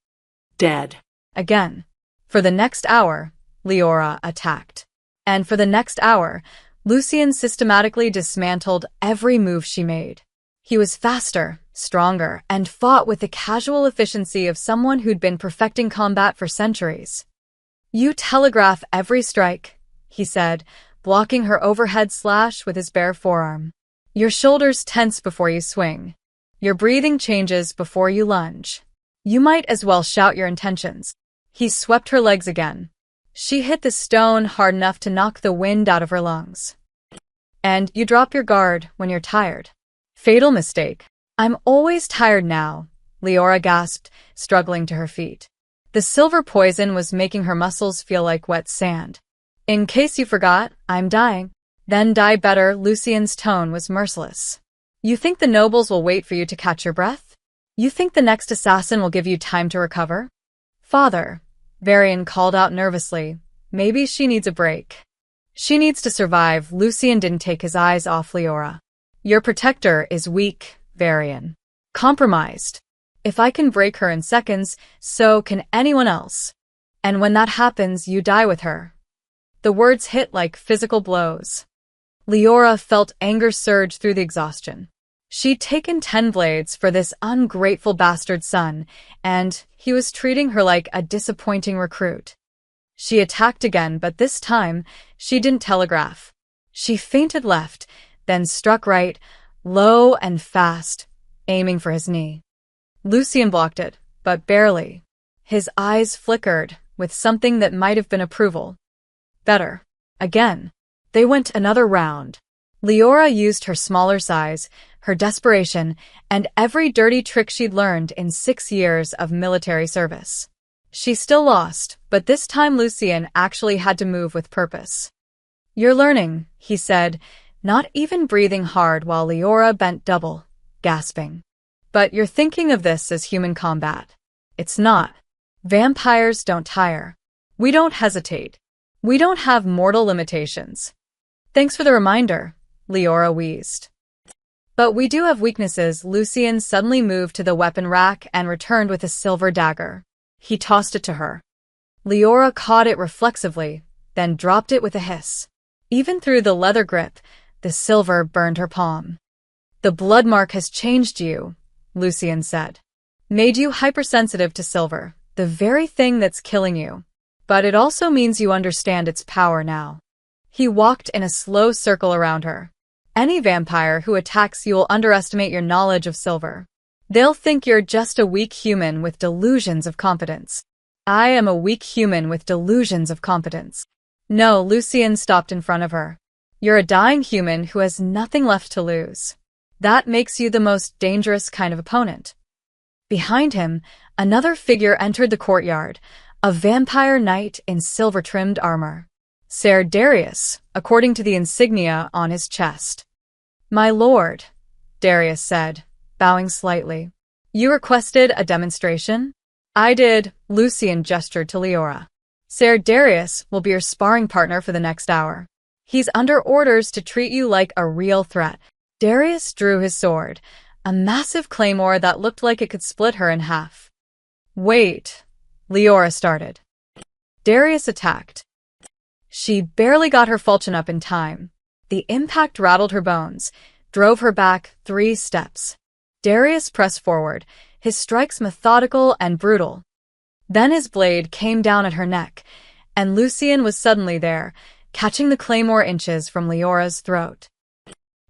Dead. Again. For the next hour, Leora attacked. And for the next hour, Lucien systematically dismantled every move she made. He was faster, stronger, and fought with the casual efficiency of someone who'd been perfecting combat for centuries. You telegraph every strike, he said, blocking her overhead slash with his bare forearm. Your shoulders tense before you swing. Your breathing changes before you lunge. You might as well shout your intentions. He swept her legs again. She hit the stone hard enough to knock the wind out of her lungs. And you drop your guard when you're tired. Fatal mistake. I'm always tired now, Leora gasped, struggling to her feet. The silver poison was making her muscles feel like wet sand. In case you forgot, I'm dying. Then die better, Lucien's tone was merciless. You think the nobles will wait for you to catch your breath? You think the next assassin will give you time to recover? Father, Varian called out nervously. Maybe she needs a break. She needs to survive. Lucien didn't take his eyes off Leora. Your protector is weak, Varian. Compromised. If I can break her in seconds, so can anyone else. And when that happens, you die with her. The words hit like physical blows. Leora felt anger surge through the exhaustion. She'd taken 10 blades for this ungrateful bastard son, and he was treating her like a disappointing recruit. She attacked again, but this time, she didn't telegraph. She feinted left, then struck right, low and fast, aiming for his knee. Lucien blocked it, but barely. His eyes flickered with something that might have been approval. Better. Again. They went another round. Leora used her smaller size, her desperation, and every dirty trick she'd learned in 6 years of military service. She still lost, but this time Lucien actually had to move with purpose. You're learning, he said, not even breathing hard while Leora bent double, gasping. But you're thinking of this as human combat. It's not. Vampires don't tire. We don't hesitate. We don't have mortal limitations. Thanks for the reminder, Leora wheezed. But we do have weaknesses. Lucien suddenly moved to the weapon rack and returned with a silver dagger. He tossed it to her. Leora caught it reflexively, then dropped it with a hiss. Even through the leather grip, the silver burned her palm. The blood mark has changed you, Lucian said. Made you hypersensitive to silver, the very thing that's killing you. But it also means you understand its power now. He walked in a slow circle around her. Any vampire who attacks you will underestimate your knowledge of silver. They'll think you're just a weak human with delusions of competence. I am a weak human with delusions of competence. No, Lucian stopped in front of her. You're a dying human who has nothing left to lose. That makes you the most dangerous kind of opponent. Behind him, another figure entered the courtyard, a vampire knight in silver-trimmed armor. Ser Darius, according to the insignia on his chest. My lord, Darius said, bowing slightly. You requested a demonstration? I did, Lucian gestured to Leora. Ser Darius will be your sparring partner for the next hour. He's under orders to treat you like a real threat. Darius drew his sword, a massive claymore that looked like it could split her in half. Wait, Leora started. Darius attacked. She barely got her falchion up in time. The impact rattled her bones, drove her back 3 steps. Darius pressed forward, his strikes methodical and brutal. Then his blade came down at her neck, and Lucian was suddenly there, catching the claymore inches from Leora's throat.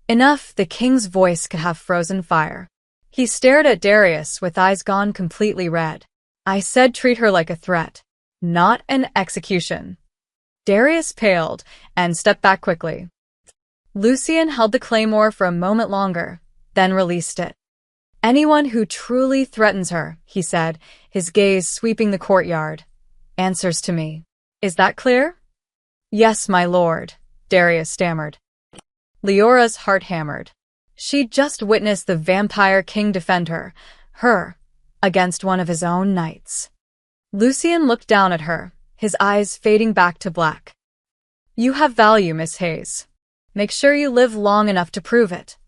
Enough, the king's voice could have frozen fire. He stared at Darius with eyes gone completely red. I said treat her like a threat, not an execution. Darius paled and stepped back quickly. Lucian held the claymore for a moment longer, then released it. Anyone who truly threatens her, he said, his gaze sweeping the courtyard, answers to me. Is that clear? Yes, my lord, Darius stammered. Leora's heart hammered. She'd just witnessed the vampire king defend her, against one of his own knights. Lucian looked down at her, his eyes fading back to black. You have value, Miss Hayes. Make sure you live long enough to prove it.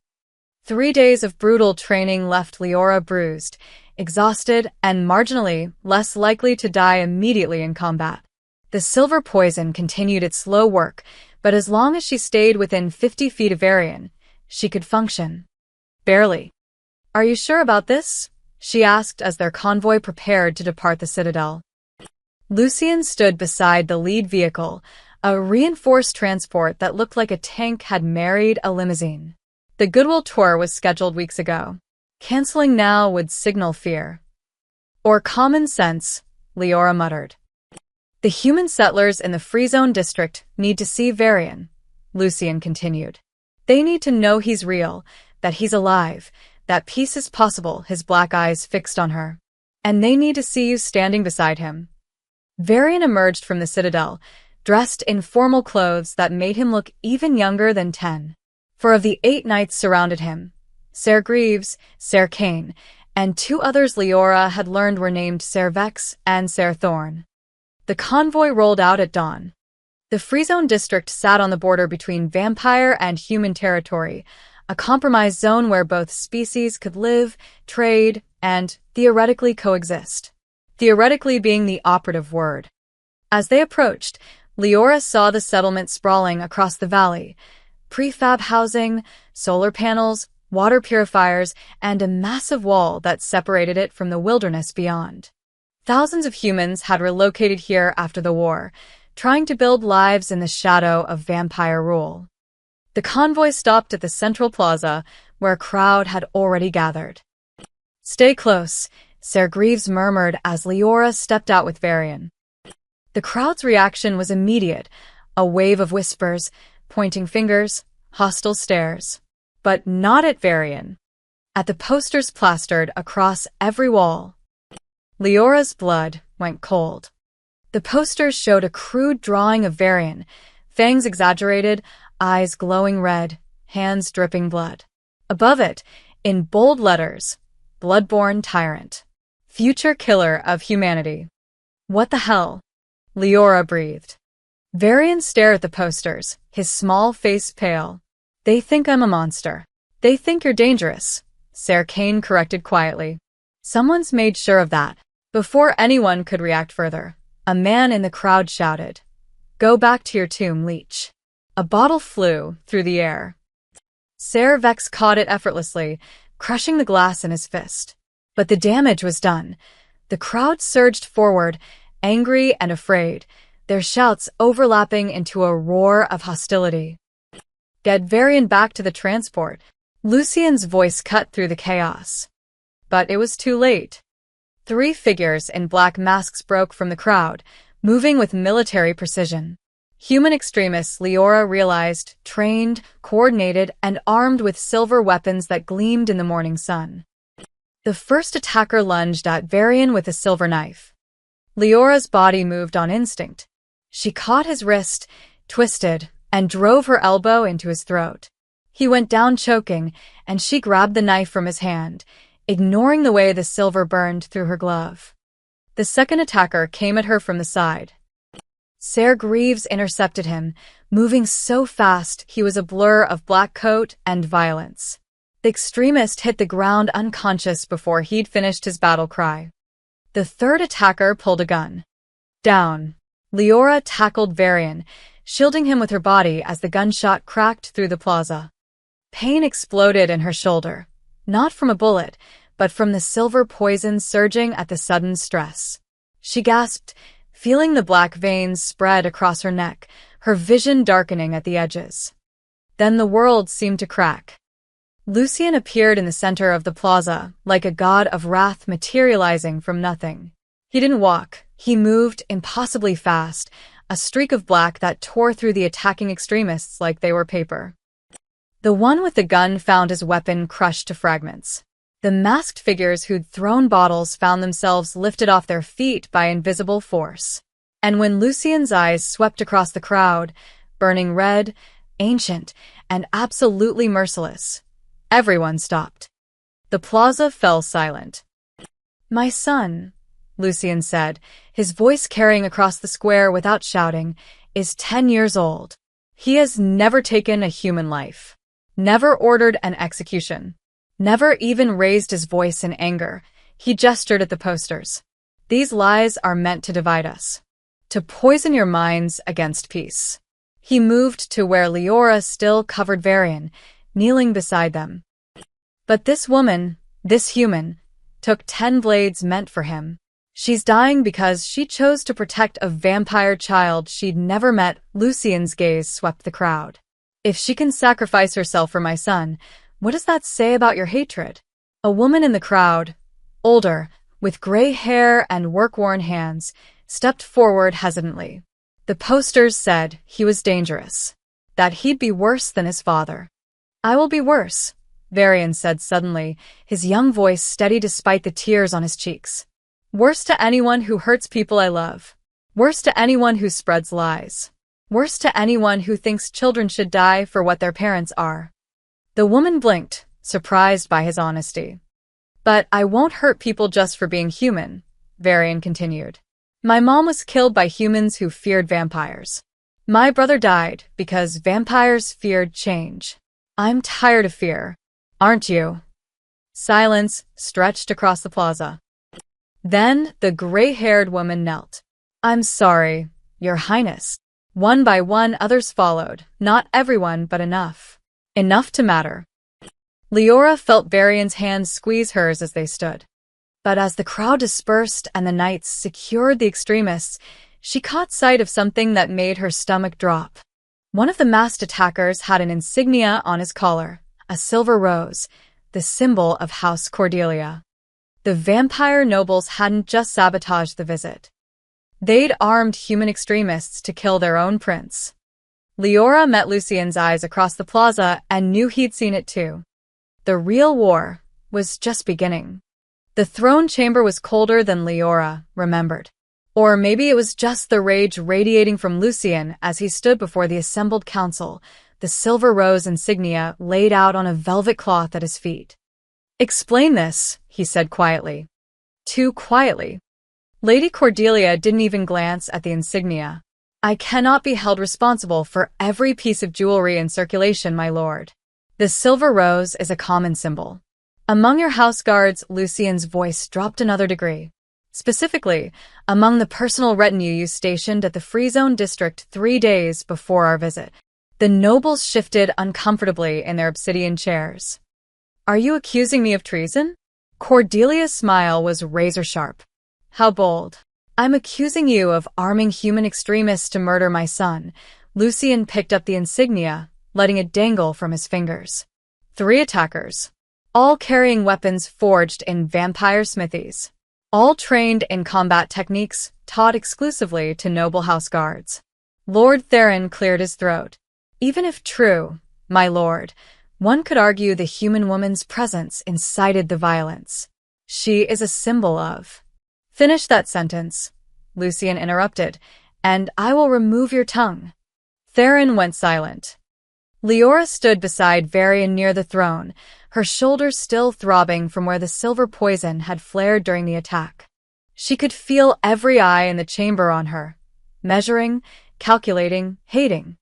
3 days of brutal training left Leora bruised, exhausted, and marginally less likely to die immediately in combat. The silver poison continued its slow work, but as long as she stayed within 50 feet of Varian, she could function. Barely. Are you sure about this? She asked as their convoy prepared to depart the citadel. Lucian stood beside the lead vehicle, a reinforced transport that looked like a tank had married a limousine. The Goodwill tour was scheduled weeks ago. Canceling now would signal fear. Or common sense, Leora muttered. The human settlers in the Free Zone district need to see Varian, Lucian continued. They need to know he's real, that he's alive, that peace is possible, his black eyes fixed on her. And they need to see you standing beside him. Varian emerged from the citadel, dressed in formal clothes that made him look even younger than 10. 4 of the 8 knights surrounded him. Ser Greaves, Ser Kane, and 2 others Leora had learned were named Ser Vex and Ser Thorn. The convoy rolled out at dawn. The Free Zone district sat on the border between vampire and human territory, a compromised zone where both species could live, trade, and theoretically coexist. Theoretically being the operative word. As they approached, Leora saw the settlement sprawling across the valley. Prefab housing, solar panels, water purifiers, and a massive wall that separated it from the wilderness beyond. Thousands of humans had relocated here after the war, trying to build lives in the shadow of vampire rule. The convoy stopped at the central plaza, where a crowd had already gathered. Stay close, Ser Greaves murmured as Leora stepped out with Varian. The crowd's reaction was immediate, a wave of whispers, pointing fingers, hostile stares. But not at Varian. At the posters plastered across every wall. Leora's blood went cold. The posters showed a crude drawing of Varian, fangs exaggerated, eyes glowing red, hands dripping blood. Above it, in bold letters, Bloodborne Tyrant. Future killer of humanity. What the hell? Leora breathed. Varian stared at the posters, his small face pale. They think I'm a monster. They think you're dangerous, Ser Kane corrected quietly. Someone's made sure of that. Before anyone could react further, A man in the crowd shouted, "Go back to your tomb, leech." A bottle flew through the air. Ser Vex caught it effortlessly, crushing the glass in his fist. But the damage was done. The crowd surged forward, angry and afraid, their shouts overlapping into a roar of hostility. "Get Varian back to the transport," Lucien's voice cut through the chaos. But it was too late. 3 figures in black masks broke from the crowd, moving with military precision. Human extremists, Leora realized, trained, coordinated, and armed with silver weapons that gleamed in the morning sun. The first attacker lunged at Varian with a silver knife. Leora's body moved on instinct. She caught his wrist, twisted, and drove her elbow into his throat. He went down choking, and she grabbed the knife from his hand, ignoring the way the silver burned through her glove. The second attacker came at her from the side. Ser Greaves intercepted him, moving so fast he was a blur of black coat and violence. The extremist hit the ground unconscious before he'd finished his battle cry. The third attacker pulled a gun. Down. Leora tackled Varian, shielding him with her body as the gunshot cracked through the plaza. Pain exploded in her shoulder, not from a bullet, but from the silver poison surging at the sudden stress. She gasped, feeling the black veins spread across her neck, her vision darkening at the edges. Then the world seemed to crack. Lucien appeared in the center of the plaza, like a god of wrath materializing from nothing. He didn't walk, he moved impossibly fast, a streak of black that tore through the attacking extremists like they were paper. The one with the gun found his weapon crushed to fragments. The masked figures who'd thrown bottles found themselves lifted off their feet by invisible force. And when Lucien's eyes swept across the crowd, burning red, ancient, and absolutely merciless, everyone stopped. The plaza fell silent. "My son," Lucien said, his voice carrying across the square without shouting, "is 10 years old. He has never taken a human life. Never ordered an execution. Never even raised his voice in anger." He gestured at the posters. "These lies are meant to divide us. To poison your minds against peace." He moved to where Leora still covered Varian, kneeling beside them. "But this woman, this human, took 10 blades meant for him. She's dying because she chose to protect a vampire child she'd never met." Lucien's gaze swept the crowd. "If she can sacrifice herself for my son, what does that say about your hatred?" A woman in the crowd, older, with gray hair and work-worn hands, stepped forward hesitantly. The posters said he was dangerous, that he'd be worse than his father. "I will be worse," Varian said suddenly, his young voice steady despite the tears on his cheeks. "Worse to anyone who hurts people I love. Worse to anyone who spreads lies. Worse to anyone who thinks children should die for what their parents are." The woman blinked, surprised by his honesty. "But I won't hurt people just for being human," Varian continued. "My mom was killed by humans who feared vampires. My brother died because vampires feared change. I'm tired of fear. Aren't you?" Silence stretched across the plaza. Then the gray-haired woman knelt. "I'm sorry, Your Highness." One by one others followed, not everyone but enough. Enough to matter. Leora felt Varian's hands squeeze hers as they stood. But as the crowd dispersed and the knights secured the extremists, she caught sight of something that made her stomach drop. One of the masked attackers had an insignia on his collar, a silver rose, the symbol of House Cordelia. The vampire nobles hadn't just sabotaged the visit. They'd armed human extremists to kill their own prince. Leora met Lucien's eyes across the plaza and knew he'd seen it too. The real war was just beginning. The throne chamber was colder than Leora remembered. Or maybe it was just the rage radiating from Lucien as he stood before the assembled council, the silver rose insignia laid out on a velvet cloth at his feet. "Explain this," he said quietly. Too quietly. Lady Cordelia didn't even glance at the insignia. "I cannot be held responsible for every piece of jewelry in circulation, my lord. The silver rose is a common symbol. Among your house guards," Lucien's voice dropped another degree. Specifically, among the personal retinue you stationed at the Free Zone District 3 days before our visit. The nobles shifted uncomfortably in their obsidian chairs. Are you accusing me of treason? Cordelia's smile was razor-sharp. How bold. I'm accusing you of arming human extremists to murder my son. Lucien picked up the insignia, letting it dangle from his fingers. 3 attackers, all carrying weapons forged in vampire smithies, all trained in combat techniques taught exclusively to noble house guards. Lord Theron cleared his throat. Even if true, my lord, one could argue the human woman's presence incited the violence. She is a symbol of... Finish that sentence, Lucien interrupted, and I will remove your tongue. Theron went silent. Leora stood beside Varian near the throne, her shoulders still throbbing from where the silver poison had flared during the attack. She could feel every eye in the chamber on her, measuring, calculating, hating.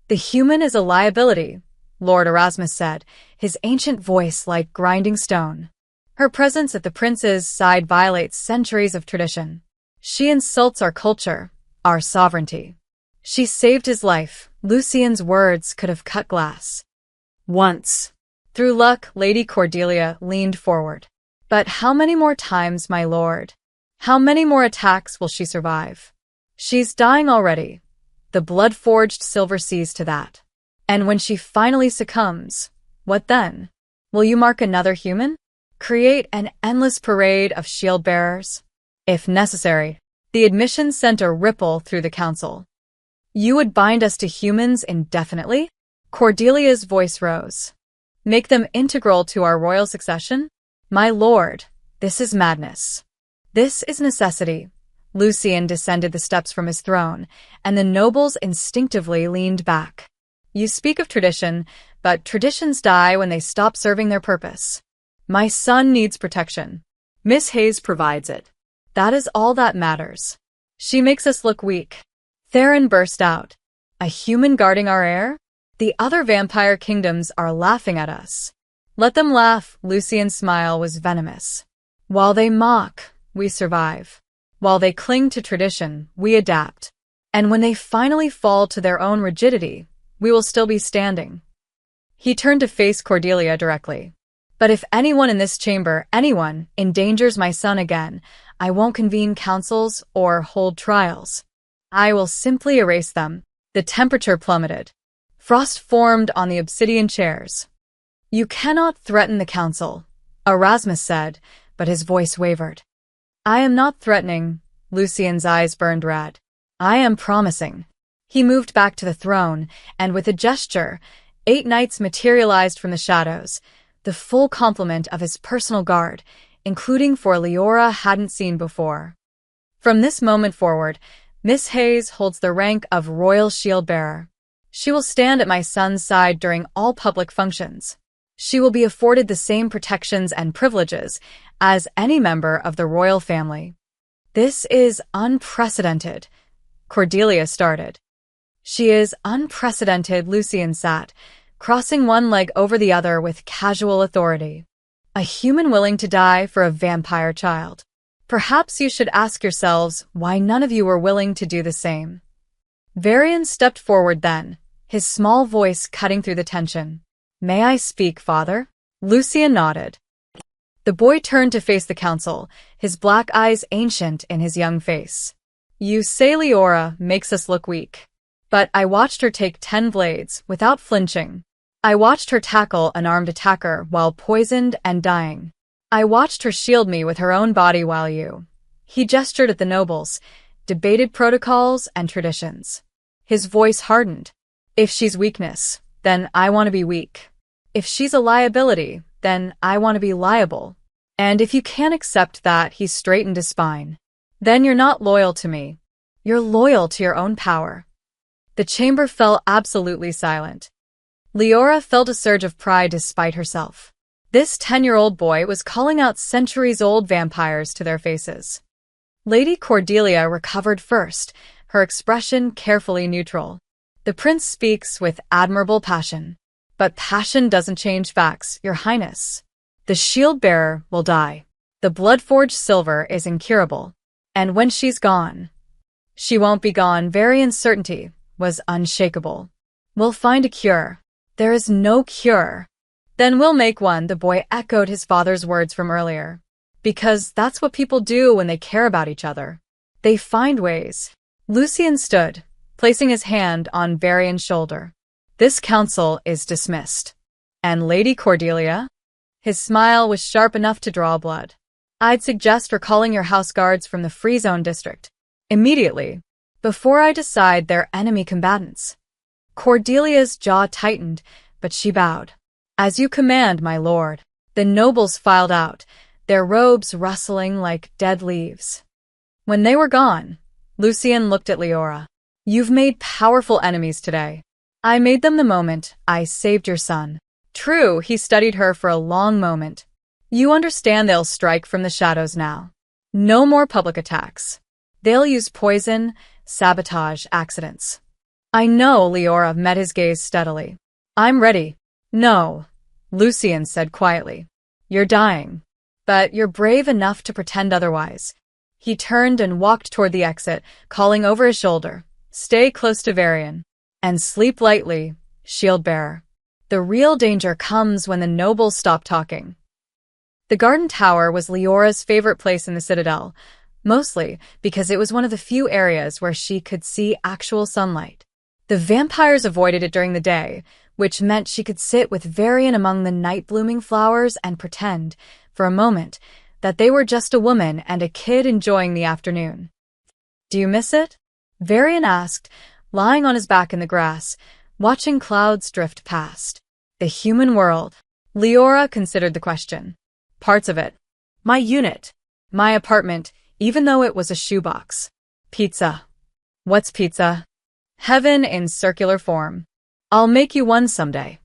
The human is a liability, Lord Erasmus said, his ancient voice like grinding stone. Her presence at the prince's side violates centuries of tradition. She insults our culture, our sovereignty. She saved his life. Lucien's words could have cut glass. Once. Through luck, Lady Cordelia leaned forward. But how many more times, my lord? How many more attacks will she survive? She's dying already. The blood-forged silver sees to that. And when she finally succumbs, what then? Will you mark another human? Create an endless parade of shield-bearers? If necessary, the admission sent a ripple through the council. You would bind us to humans indefinitely? Cordelia's voice rose. Make them integral to our royal succession? My lord, this is madness. This is necessity. Lucien descended the steps from his throne, and the nobles instinctively leaned back. You speak of tradition, but traditions die when they stop serving their purpose. My son needs protection. Miss Hayes provides it. That is all that matters. She makes us look weak. Theron burst out. A human guarding our heir? The other vampire kingdoms are laughing at us. Let them laugh. Lucien's smile was venomous. While they mock, we survive. While they cling to tradition, we adapt. And when they finally fall to their own rigidity, we will still be standing. He turned to face Cordelia directly. But if anyone in this chamber, anyone, endangers my son again, I won't convene councils or hold trials. I will simply erase them. The temperature plummeted. Frost formed on the obsidian chairs. You cannot threaten the council, Erasmus said, but his voice wavered. I am not threatening. Lucien's eyes burned red. I am promising. He moved back to the throne, and with a gesture, 8 knights materialized from the shadows, the full complement of his personal guard, including four Leora hadn't seen before. From this moment forward, Miss Hayes holds the rank of Royal Shield-Bearer. She will stand at my son's side during all public functions. She will be afforded the same protections and privileges as any member of the royal family. This is unprecedented, Cordelia started. She is unprecedented, Lucien sat, crossing one leg over the other with casual authority. A human willing to die for a vampire child. Perhaps you should ask yourselves why none of you were willing to do the same. Varian stepped forward then, his small voice cutting through the tension. May I speak, father? Lucien nodded. The boy turned to face the council, his black eyes ancient in his young face. You say Leora makes us look weak. But I watched her take 10 blades without flinching. I watched her tackle an armed attacker while poisoned and dying. I watched her shield me with her own body while you... He gestured at the nobles, debated protocols and traditions. His voice hardened. If she's weakness, then I want to be weak. If she's a liability, then I want to be liable. And if you can't accept that, he straightened his spine. Then you're not loyal to me. You're loyal to your own power. The chamber fell absolutely silent. Leora felt a surge of pride despite herself. This 10-year-old boy was calling out centuries-old vampires to their faces. Lady Cordelia recovered first, her expression carefully neutral. The prince speaks with admirable passion. But passion doesn't change facts, Your Highness. The shield-bearer will die. The blood-forged silver is incurable. And when she's gone, she won't be gone. Varian's certainty was unshakable. We'll find a cure. There is no cure. Then we'll make one, the boy echoed his father's words from earlier. Because that's what people do when they care about each other. They find ways. Lucian stood, placing his hand on Varian's shoulder. This council is dismissed. And Lady Cordelia? His smile was sharp enough to draw blood. I'd suggest recalling your house guards from the Free Zone district. Immediately. Before I decide they're enemy combatants. Cordelia's jaw tightened, but she bowed. As you command, my lord. The nobles filed out, their robes rustling like dead leaves. When they were gone, Lucian looked at Leora. You've made powerful enemies today. I made them the moment I saved your son. True, he studied her for a long moment. You understand they'll strike from the shadows now. No more public attacks. They'll use poison, sabotage, accidents. I know, Leora met his gaze steadily. I'm ready. No, Lucian said quietly. You're dying. But you're brave enough to pretend otherwise. He turned and walked toward the exit, calling over his shoulder. Stay close to Varian. And sleep lightly, shield-bearer. The real danger comes when the nobles stop talking. The Garden Tower was Leora's favorite place in the Citadel, mostly because it was one of the few areas where she could see actual sunlight. The vampires avoided it during the day, which meant she could sit with Varian among the night-blooming flowers and pretend, for a moment, that they were just a woman and a kid enjoying the afternoon. Do you miss it? Varian asked, lying on his back in the grass, watching clouds drift past. The human world. Leora considered the question. Parts of it. My unit. My apartment, even though it was a shoebox. Pizza. What's pizza? Heaven in circular form. I'll make you one someday.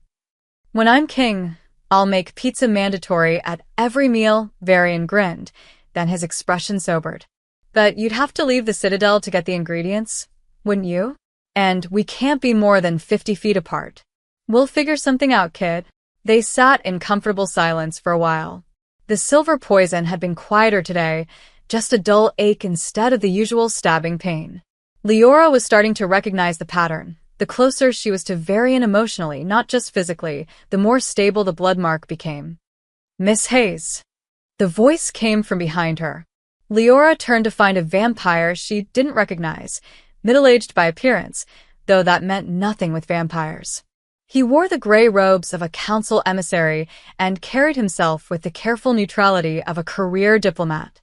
When I'm king, I'll make pizza mandatory at every meal, Varian grinned, then his expression sobered. But you'd have to leave the Citadel to get the ingredients, wouldn't you? And we can't be more than 50 feet apart. We'll figure something out, kid. They sat in comfortable silence for a while. The silver poison had been quieter today, just a dull ache instead of the usual stabbing pain. Leora was starting to recognize the pattern. The closer she was to Varian emotionally, not just physically, the more stable the blood mark became. Miss Hayes. The voice came from behind her. Leora turned to find a vampire she didn't recognize, middle-aged by appearance, though that meant nothing with vampires. He wore the gray robes of a council emissary and carried himself with the careful neutrality of a career diplomat.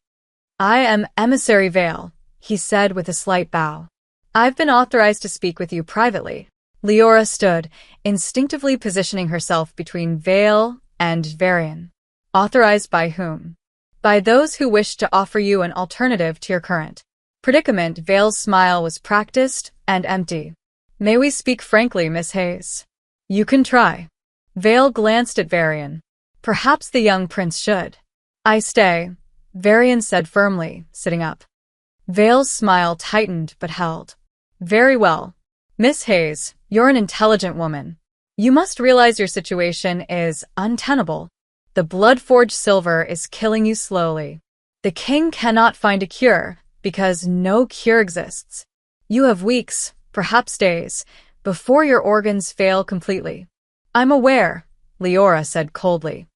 I am Emissary Vale, he said with a slight bow. I've been authorized to speak with you privately. Leora stood, instinctively positioning herself between Vale and Varian. Authorized by whom? By those who wish to offer you an alternative to your current predicament. Vale's smile was practiced and empty. May we speak frankly, Miss Hayes? You can try. Vale glanced at Varian. Perhaps the young prince should. I stay, Varian said firmly, sitting up. Vale's smile tightened but held. Very well. Miss Hayes, you're an intelligent woman. You must realize your situation is untenable. The blood-forged silver is killing you slowly. The king cannot find a cure, because no cure exists. You have weeks, perhaps days, before your organs fail completely. I'm aware, Leora said coldly.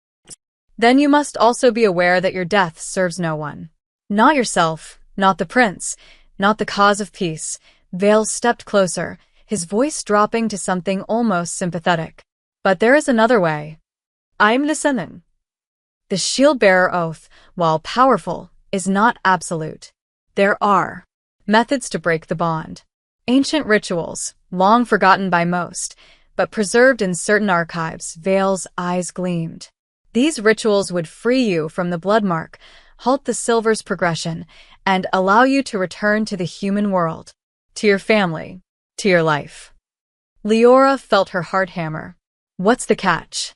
Then you must also be aware that your death serves no one. Not yourself, not the prince, not the cause of peace. Vale stepped closer, his voice dropping to something almost sympathetic. But there is another way. I'm listening. The shield-bearer oath, while powerful, is not absolute. There are methods to break the bond. Ancient rituals, long forgotten by most, but preserved in certain archives. Vale's eyes gleamed. These rituals would free you from the blood mark, halt the silver's progression, and allow you to return to the human world, to your family, to your life. Leora felt her heart hammer. What's the catch?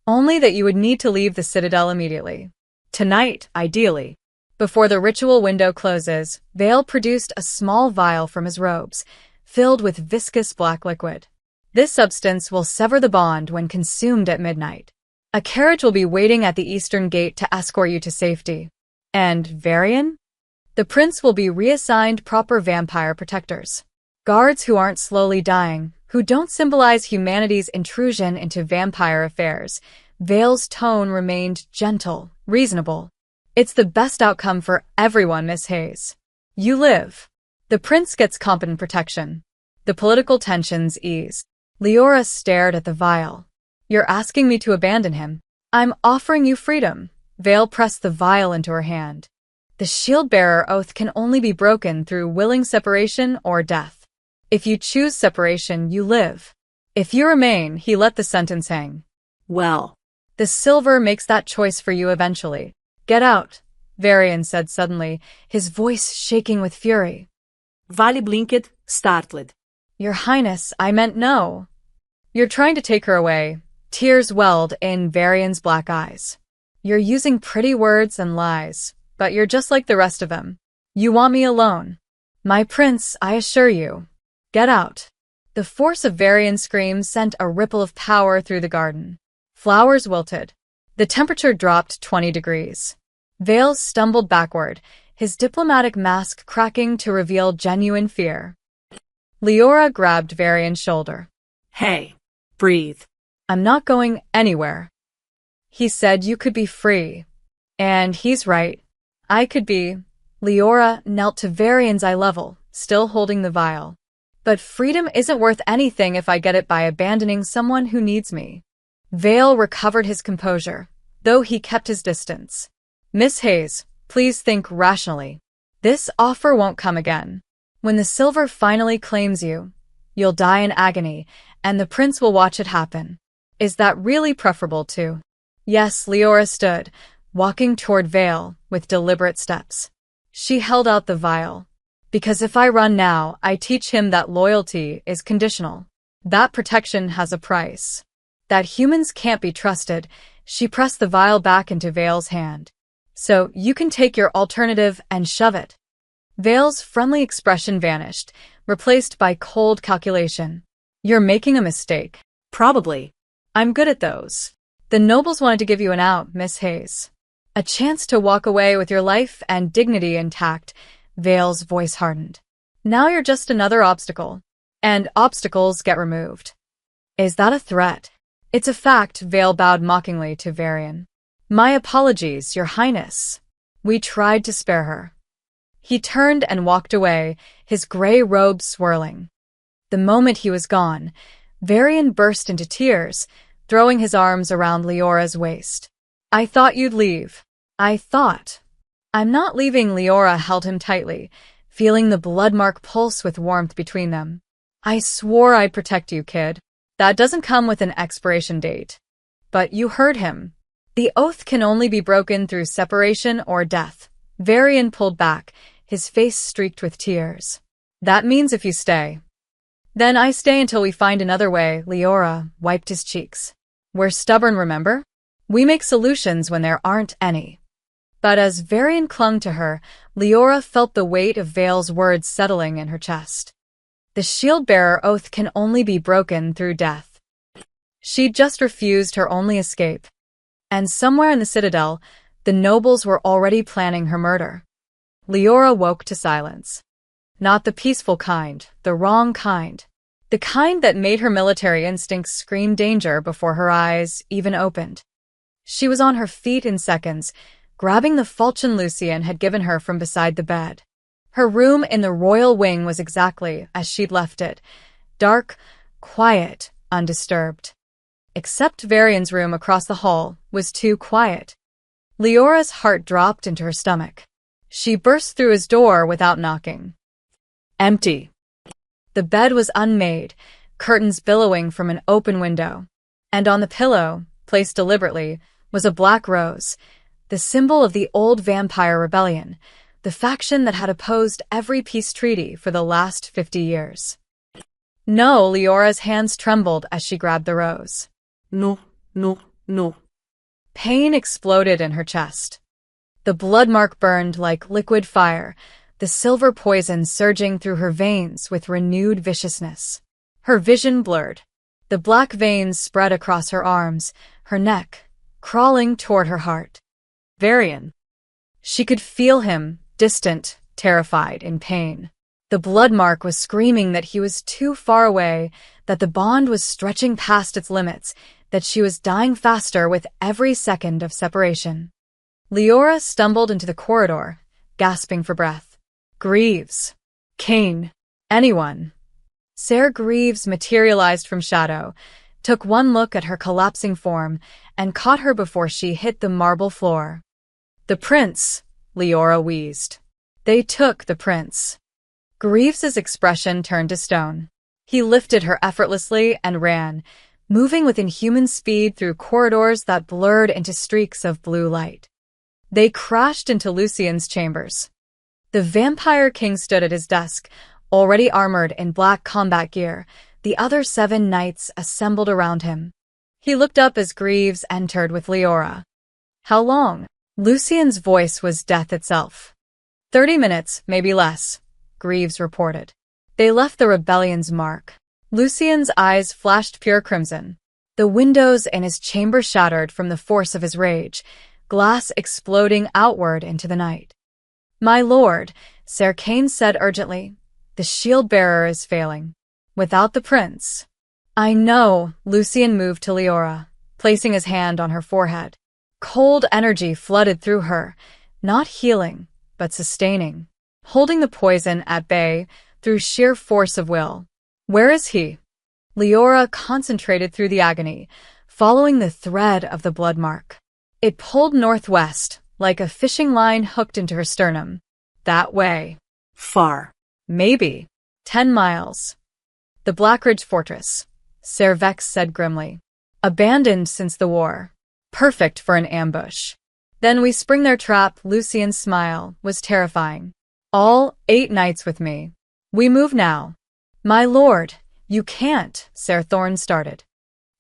Only that you would need to leave the Citadel immediately. Tonight, ideally. Before the ritual window closes, Vale produced a small vial from his robes, filled with viscous black liquid. This substance will sever the bond when consumed at midnight. A carriage will be waiting at the eastern gate to escort you to safety. And Varian? The prince will be reassigned proper vampire protectors. Guards who aren't slowly dying, who don't symbolize humanity's intrusion into vampire affairs. Vale's tone remained gentle, reasonable. It's the best outcome for everyone, Miss Hayes. You live. The prince gets competent protection. The political tensions ease. Leora stared at the vial. You're asking me to abandon him? I'm offering you freedom. Vale pressed the vial into her hand. The shield-bearer oath can only be broken through willing separation or death. If you choose separation, you live. If you remain, he let the sentence hang. Well, the silver makes that choice for you eventually. Get out, Varian said suddenly, his voice shaking with fury. Vale blinked, startled. Your Highness, I meant no. You're trying to take her away. Tears welled in Varian's black eyes. You're using pretty words and lies, but you're just like the rest of them. You want me alone. My prince, I assure you. Get out. The force of Varian's scream sent a ripple of power through the garden. Flowers wilted. The temperature dropped 20 degrees. Vale stumbled backward, his diplomatic mask cracking to reveal genuine fear. Leora grabbed Varian's shoulder. Hey, breathe. I'm not going anywhere. He said you could be free. And he's right. I could be. Leora knelt to Varian's eye level, still holding the vial. But freedom isn't worth anything if I get it by abandoning someone who needs me. Vale recovered his composure, though he kept his distance. Miss Hayes, please think rationally. This offer won't come again. When the silver finally claims you, you'll die in agony, and the prince will watch it happen. Is that really preferable to? Yes, Leora stood, walking toward Vale with deliberate steps. She held out the vial. Because if I run now, I teach him that loyalty is conditional. That protection has a price. That humans can't be trusted. She pressed the vial back into Vale's hand. So you can take your alternative and shove it. Vale's friendly expression vanished, replaced by cold calculation. You're making a mistake. Probably. I'm good at those. The nobles wanted to give you an out, Miss Hayes. A chance to walk away with your life and dignity intact. Vale's voice hardened. Now you're just another obstacle. And obstacles get removed. Is that a threat? It's a fact, Vale bowed mockingly to Varian. My apologies, Your Highness. We tried to spare her. He turned and walked away, his gray robe swirling. The moment he was gone, Varian burst into tears, throwing his arms around Leora's waist. I thought you'd leave. I thought. I'm not leaving. Leora held him tightly, feeling the blood-mark pulse with warmth between them. I swore I'd protect you, kid. That doesn't come with an expiration date. But you heard him. The oath can only be broken through separation or death. Varian pulled back, his face streaked with tears. That means if you stay. Then I stay until we find another way. Leora wiped his cheeks. We're stubborn, remember? We make solutions when there aren't any. But as Varian clung to her, Leora felt the weight of Vale's words settling in her chest. The shield-bearer oath can only be broken through death. She'd just refused her only escape. And somewhere in the citadel, the nobles were already planning her murder. Leora woke to silence. Not the peaceful kind, the wrong kind. The kind that made her military instincts scream danger before her eyes even opened. She was on her feet in seconds, grabbing the falchion Lucian had given her from beside the bed. Her room in the royal wing was exactly as she'd left it, dark, quiet, undisturbed. Except Varian's room across the hall was too quiet. Leora's heart dropped into her stomach. She burst through his door without knocking. Empty. The bed was unmade, curtains billowing from an open window. And on the pillow, placed deliberately, was a black rose, the symbol of the old vampire rebellion, the faction that had opposed every peace treaty for the last 50 years. No, Leora's hands trembled as she grabbed the rose. No, no, no. Pain exploded in her chest. The blood mark burned like liquid fire, the silver poison surging through her veins with renewed viciousness. Her vision blurred. The black veins spread across her arms, her neck, crawling toward her heart. Varian. She could feel him, distant, terrified, in pain. The blood mark was screaming that he was too far away, that the bond was stretching past its limits, that she was dying faster with every second of separation. Leora stumbled into the corridor, gasping for breath. Greaves. Kane. Anyone. Ser Greaves materialized from shadow, took one look at her collapsing form, and caught her before she hit the marble floor. The prince, Leora wheezed. They took the prince. Greaves's expression turned to stone. He lifted her effortlessly and ran, moving with inhuman speed through corridors that blurred into streaks of blue light. They crashed into Lucien's chambers. The vampire king stood at his desk, already armored in black combat gear, the other 7 knights assembled around him. He looked up as Greaves entered with Leora. How long? Lucien's voice was death itself. 30 minutes, maybe less, Greaves reported. They left the rebellion's mark. Lucien's eyes flashed pure crimson. The windows in his chamber shattered from the force of his rage, glass exploding outward into the night. My lord, Ser Kane said urgently, the shield-bearer is failing. Without the prince. I know, Lucien moved to Leora, placing his hand on her forehead. Cold energy flooded through her, not healing, but sustaining, holding the poison at bay through sheer force of will. Where is he? Leora concentrated through the agony, following the thread of the blood mark. It pulled northwest, like a fishing line hooked into her sternum. That way. Far. Maybe. 10 miles. The Blackridge Fortress, Ser Vex said grimly. Abandoned since the war. Perfect for an ambush. Then we spring their trap. Lucien's smile was terrifying. All 8 knights with me. We move now. My lord, you can't, Ser Thorn started.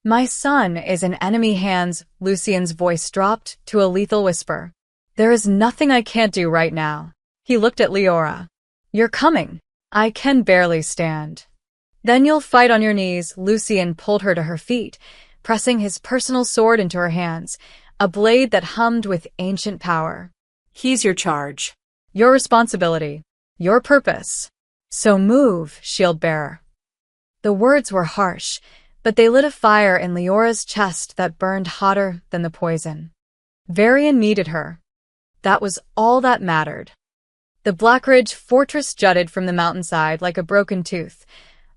My son is in enemy hands. Lucien's voice dropped to a lethal whisper. There is nothing I can't do right now. He looked at Leora. You're coming. I can barely stand. Then you'll fight on your knees. Lucien pulled her to her feet, pressing his personal sword into her hands, a blade that hummed with ancient power. He's your charge. Your responsibility. Your purpose. So move, shield-bearer. The words were harsh, but they lit a fire in Leora's chest that burned hotter than the poison. Varian needed her. That was all that mattered. The Blackridge Fortress jutted from the mountainside like a broken tooth.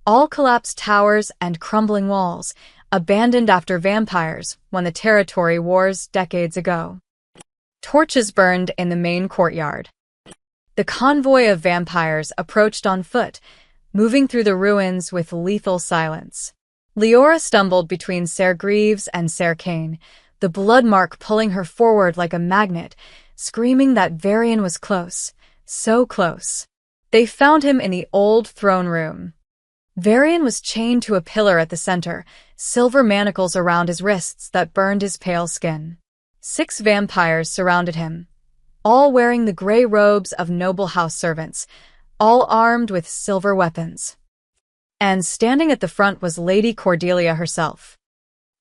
All collapsed towers and crumbling walls, abandoned after vampires won the territory wars decades ago. Torches burned in the main courtyard. The convoy of vampires approached on foot, moving through the ruins with lethal silence. Leora stumbled between Ser Greaves and Ser Kane, the blood mark pulling her forward like a magnet, screaming that Varian was close, so close. They found him in the old throne room. Varian was chained to a pillar at the center, silver manacles around his wrists that burned his pale skin. 6 vampires surrounded him, all wearing the gray robes of noble house servants, all armed with silver weapons. And standing at the front was Lady Cordelia herself.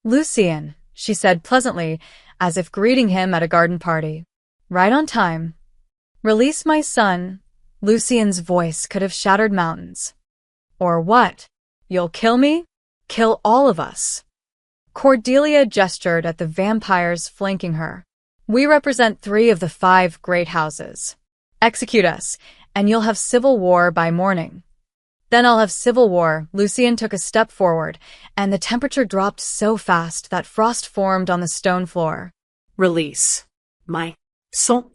Lucien, she said pleasantly, as if greeting him at a garden party. Right on time. Release my son. Lucien's voice could have shattered mountains. Or what? You'll kill me? Kill all of us. Cordelia gestured at the vampires flanking her. We represent 3 of the 5 great houses. Execute us, and you'll have civil war by morning. Then I'll have civil war. Lucien took a step forward, and the temperature dropped so fast that frost formed on the stone floor. Release. My son.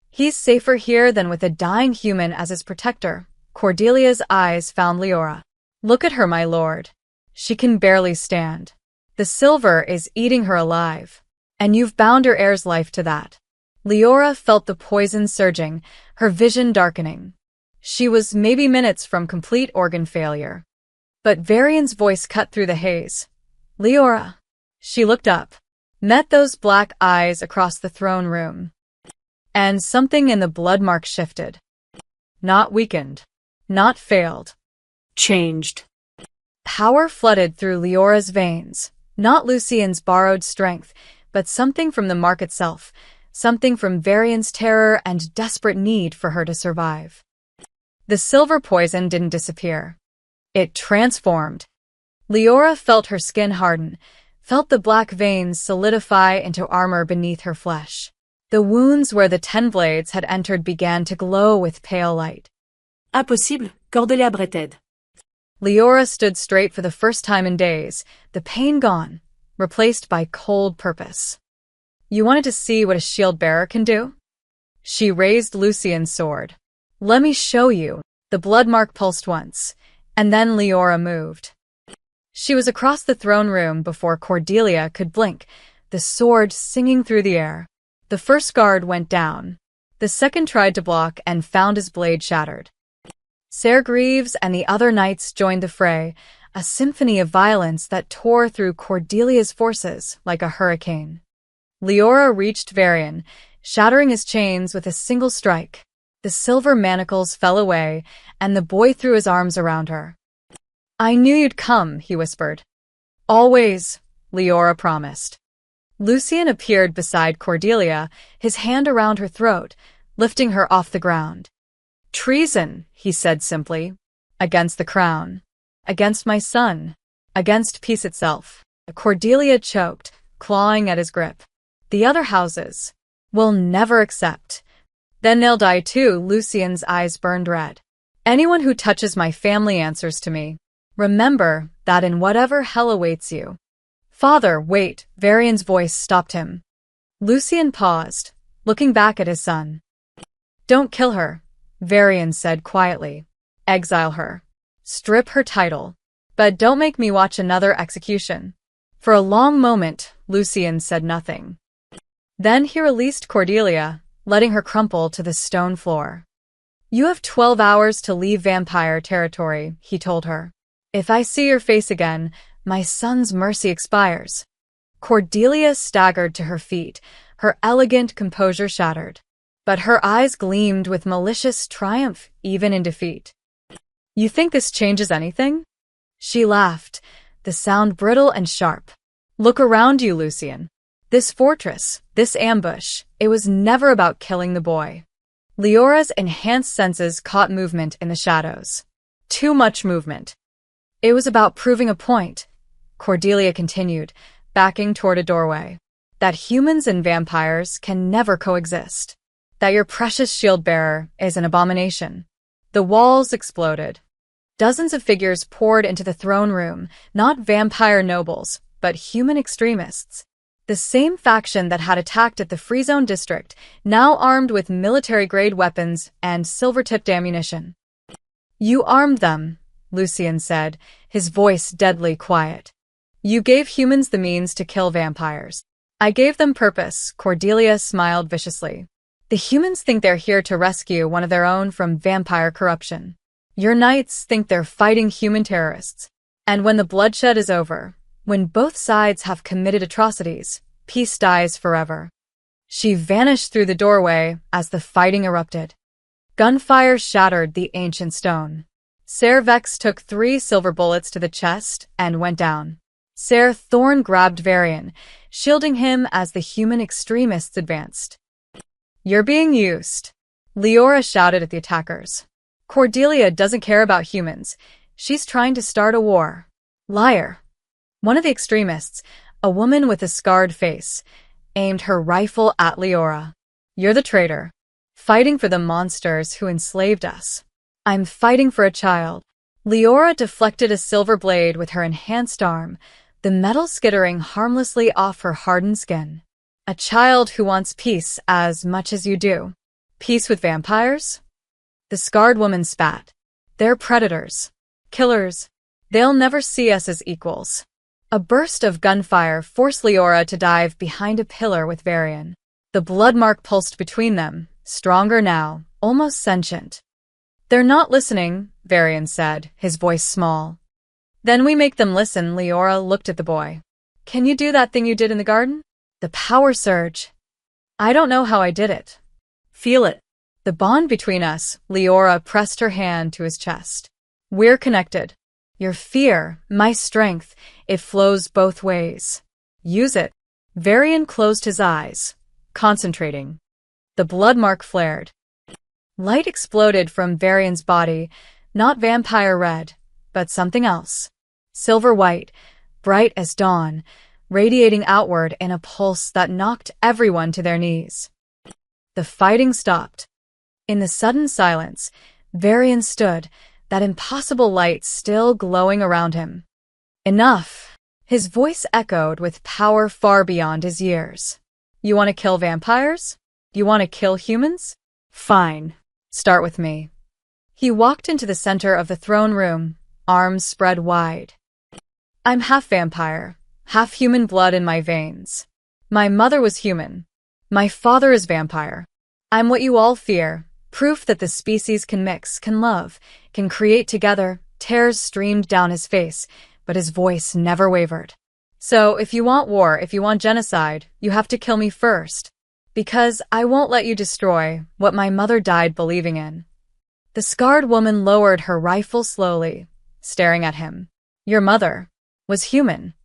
He's safer here than with a dying human as his protector. Cordelia's eyes found Leora. Look at her, my lord. She can barely stand. The silver is eating her alive. And you've bound her heir's life to that. Leora felt the poison surging, her vision darkening. She was maybe minutes from complete organ failure. But Varian's voice cut through the haze. Leora. She looked up, met those black eyes across the throne room. And something in the blood mark shifted. Not weakened. Not failed. Changed. Power flooded through Leora's veins, not Lucien's borrowed strength, but something from the mark itself, something from Varian's terror and desperate need for her to survive. The silver poison didn't disappear. It transformed. Leora felt her skin harden, felt the black veins solidify into armor beneath her flesh. The wounds where the 10 blades had entered began to glow with pale light. Impossible, Cordelia bretted. Leora stood straight for the first time in days, the pain gone, replaced by cold purpose. You wanted to see what a shield bearer can do? She raised Lucien's sword. Let me show you. The blood mark pulsed once, and then Leora moved. She was across the throne room before Cordelia could blink, the sword singing through the air. The first guard went down. The second tried to block and found his blade shattered. Ser Greaves and the other knights joined the fray, a symphony of violence that tore through Cordelia's forces like a hurricane. Leora reached Varian, shattering his chains with a single strike. The silver manacles fell away, and the boy threw his arms around her. I knew you'd come, he whispered. Always, Leora promised. Lucien appeared beside Cordelia, his hand around her throat, lifting her off the ground. Treason, he said simply. Against the crown. Against my son. Against peace itself. Cordelia choked, clawing at his grip. The other houses will never accept. Then they'll die too, Lucien's eyes burned red. Anyone who touches my family answers to me. Remember that in whatever hell awaits you. Father, wait, Varian's voice stopped him. Lucien paused, looking back at his son. Don't kill her, Varian said quietly. Exile her. Strip her title. But don't make me watch another execution. For a long moment, Lucien said nothing. Then he released Cordelia, letting her crumple to the stone floor. You have 12 hours to leave vampire territory, he told her. If I see your face again, my son's mercy expires. Cordelia staggered to her feet, her elegant composure shattered. But her eyes gleamed with malicious triumph even in defeat. You think this changes anything? She laughed, the sound brittle and sharp. Look around you, Lucien. This fortress, this ambush, it was never about killing the boy. Leora's enhanced senses caught movement in the shadows. Too much movement. It was about proving a point, Cordelia continued, backing toward a doorway. That humans and vampires can never coexist. That your precious shield-bearer is an abomination. The walls exploded. Dozens of figures poured into the throne room, not vampire nobles, but human extremists. The same faction that had attacked at the Free Zone district, now armed with military-grade weapons and silver-tipped ammunition. You armed them, Lucien said, his voice deadly quiet. You gave humans the means to kill vampires. I gave them purpose, Cordelia smiled viciously. The humans think they're here to rescue one of their own from vampire corruption. Your knights think they're fighting human terrorists. And when the bloodshed is over, when both sides have committed atrocities, peace dies forever. She vanished through the doorway as the fighting erupted. Gunfire shattered the ancient stone. Ser Vex took 3 silver bullets to the chest and went down. Ser Thorn grabbed Varian, shielding him as the human extremists advanced. You're being used, Leora shouted at the attackers. Cordelia doesn't care about humans. She's trying to start a war. Liar. One of the extremists, a woman with a scarred face, aimed her rifle at Leora. You're the traitor. Fighting for the monsters who enslaved us. I'm fighting for a child. Leora deflected a silver blade with her enhanced arm, the metal skittering harmlessly off her hardened skin. A child who wants peace as much as you do. Peace with vampires? The scarred woman spat. They're predators. Killers. They'll never see us as equals. A burst of gunfire forced Leora to dive behind a pillar with Varian. The blood mark pulsed between them, stronger now, almost sentient. They're not listening, Varian said, his voice small. Then we make them listen, Leora looked at the boy. Can you do that thing you did in the garden? The power surge. I don't know how I did it. Feel it. The bond between us, Leora pressed her hand to his chest. We're connected. Your fear, my strength, it flows both ways. Use it. Varian closed his eyes. concentrating. The blood mark flared. Light exploded from Varian's body, not vampire red, but something else. Silver white, bright as dawn, radiating outward in a pulse that knocked everyone to their knees. The fighting stopped. In the sudden silence, Varian stood, that impossible light still glowing around him. Enough! His voice echoed with power far beyond his years. You want to kill vampires? You want to kill humans? Fine. Start with me. He walked into the center of the throne room, arms spread wide. I'm half vampire, half human blood in my veins. My mother was human. My father is vampire. I'm what you all fear, proof that the species can mix, can love, can create together. Tears streamed down his face, but his voice never wavered. So if you want war, if you want genocide, you have to kill me first. Because I won't let you destroy what my mother died believing in. The scarred woman lowered her rifle slowly, staring at him. Your mother was human.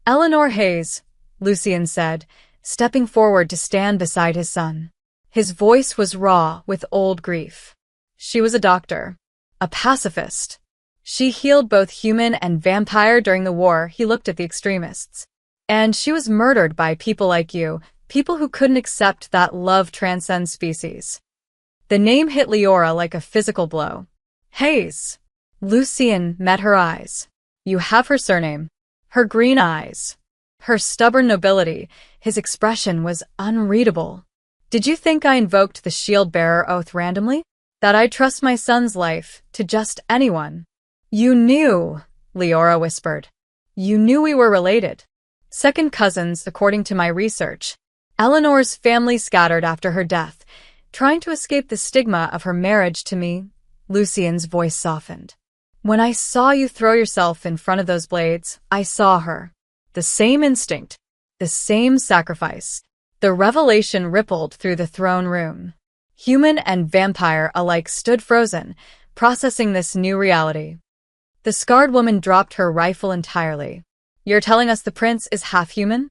Eleanor Hayes, Lucian said, stepping forward to stand beside his son. His voice was raw with old grief. She was a doctor, a pacifist. She healed both human and vampire during the war. He looked at the extremists. And she was murdered by people like you, people who couldn't accept that love transcends species. The name hit Leora like a physical blow. Hayes. Lucian met her eyes. You have her surname. Her green eyes. Her stubborn nobility. His expression was unreadable. Did you think I invoked the shield-bearer oath randomly? That I'd trust my son's life to just anyone? You knew, Leora whispered. You knew we were related. Second cousins, according to my research. Eleanor's family scattered after her death, trying to escape the stigma of her marriage to me. Lucian's voice softened. When I saw you throw yourself in front of those blades, I saw her. The same instinct, the same sacrifice. The revelation rippled through the throne room. Human and vampire alike stood frozen, processing this new reality. The scarred woman dropped her rifle entirely. You're telling us the prince is half human?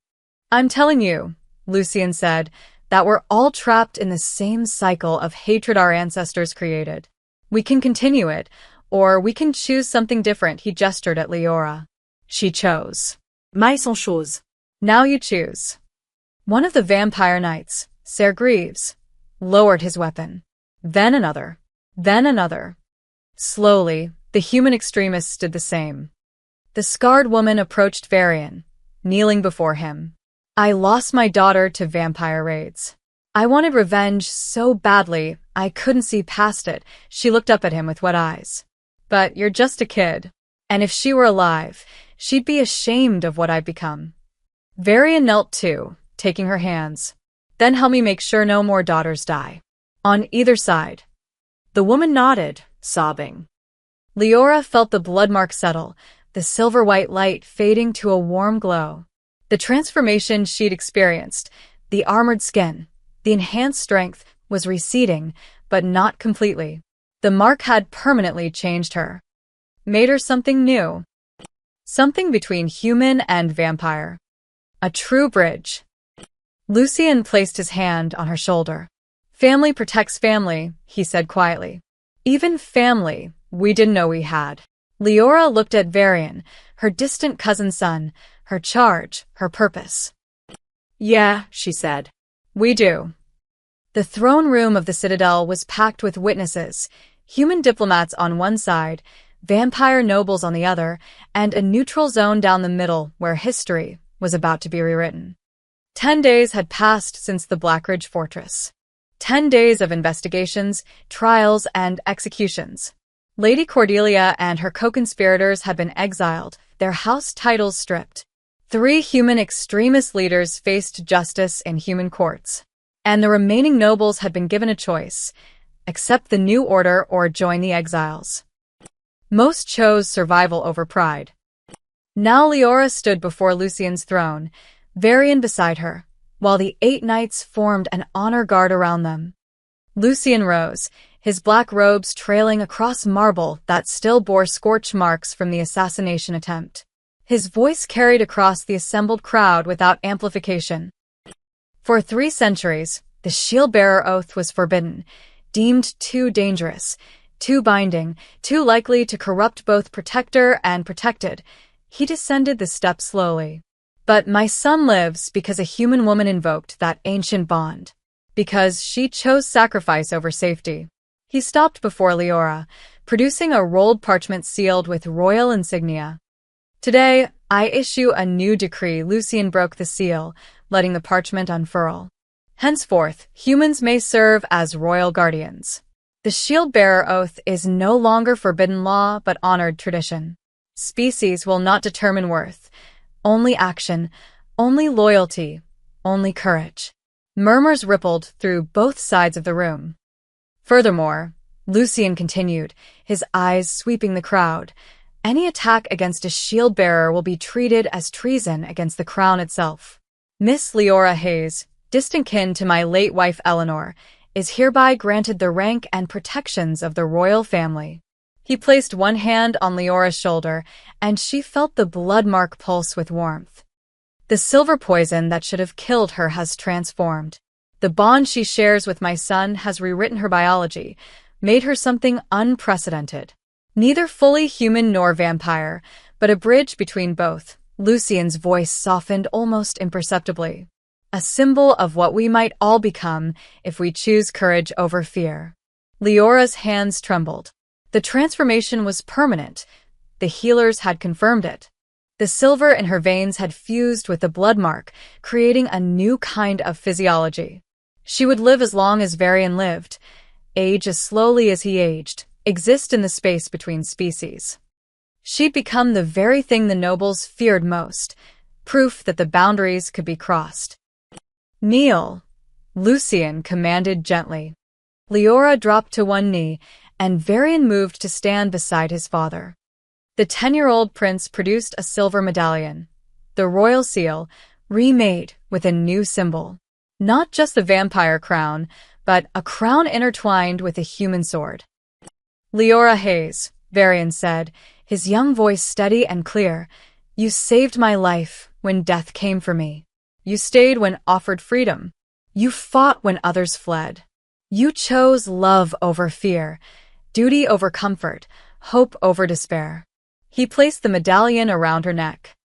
I'm telling you, Lucian said, that we're all trapped in the same cycle of hatred our ancestors created. We can continue it, or we can choose something different. He gestured at Leora. She chose. Mais sans chose. Now you choose. One of the vampire knights, Ser Greaves, lowered his weapon. Then another. Then another. Slowly, the human extremists did the same. The scarred woman approached Varian, kneeling before him. I lost my daughter to vampire raids. I wanted revenge so badly, I couldn't see past it. She looked up at him with wet eyes. But you're just a kid. And if she were alive, she'd be ashamed of what I've become. Varian knelt too, taking her hands. Then help me make sure no more daughters die. On either side. The woman nodded, sobbing. Leora felt the blood mark settle, the silver-white light fading to a warm glow. The transformation she'd experienced, the armored skin, the enhanced strength, was receding, but not completely. The mark had permanently changed her. Made her something new. Something between human and vampire. A true bridge. Lucian placed his hand on her shoulder. Family protects family, he said quietly. Even family we didn't know we had. Leora looked at Varian, her distant cousin's son, her charge, her purpose. Yeah, she said. We do. The throne room of the Citadel was packed with witnesses, human diplomats on one side, vampire nobles on the other, and a neutral zone down the middle where history was about to be rewritten. 10 days had passed since the Blackridge Fortress. 10 days of investigations, trials, and executions. Lady Cordelia and her co-conspirators had been exiled, their house titles stripped. 3 human extremist leaders faced justice in human courts. And the remaining nobles had been given a choice: accept the new order or join the exiles. Most chose survival over pride. Now Leora stood before Lucian's throne, Varian beside her, while the 8 knights formed an honor guard around them. Lucian rose, his black robes trailing across marble that still bore scorch marks from the assassination attempt. His voice carried across the assembled crowd without amplification. For 3 centuries, the shield-bearer oath was forbidden, deemed too dangerous, too binding, too likely to corrupt both protector and protected. He descended the steps slowly. But my son lives because a human woman invoked that ancient bond. Because she chose sacrifice over safety. He stopped before Leora, producing a rolled parchment sealed with royal insignia. Today, I issue a new decree. Lucian broke the seal, letting the parchment unfurl. Henceforth, humans may serve as royal guardians. The shield-bearer oath is no longer forbidden law but honored tradition. Species will not determine worth. Only action, only loyalty, only courage. Murmurs rippled through both sides of the room. Furthermore, Lucian continued, his eyes sweeping the crowd, any attack against a shield-bearer will be treated as treason against the crown itself. Miss Leora Hayes, distant kin to my late wife Eleanor, is hereby granted the rank and protections of the royal family. He placed one hand on Leora's shoulder, and she felt the blood mark pulse with warmth. The silver poison that should have killed her has transformed. The bond she shares with my son has rewritten her biology, made her something unprecedented. Neither fully human nor vampire, but a bridge between both. Lucian's voice softened almost imperceptibly. A symbol of what we might all become if we choose courage over fear. Leora's hands trembled. The transformation was permanent. The healers had confirmed it. The silver in her veins had fused with the blood mark, creating a new kind of physiology. She would live as long as Varian lived, age as slowly as he aged, exist in the space between species. She'd become the very thing the nobles feared most, proof that the boundaries could be crossed. "Kneel," Lucian commanded gently. Leora dropped to one knee, and Varian moved to stand beside his father. The 10-year-old prince produced a silver medallion, the royal seal, remade with a new symbol. Not just the vampire crown, but a crown intertwined with a human sword. "Leora Hayes," Varian said, his young voice steady and clear, "you saved my life when death came for me. You stayed when offered freedom. You fought when others fled. You chose love over fear, duty over comfort, hope over despair." He placed the medallion around her neck.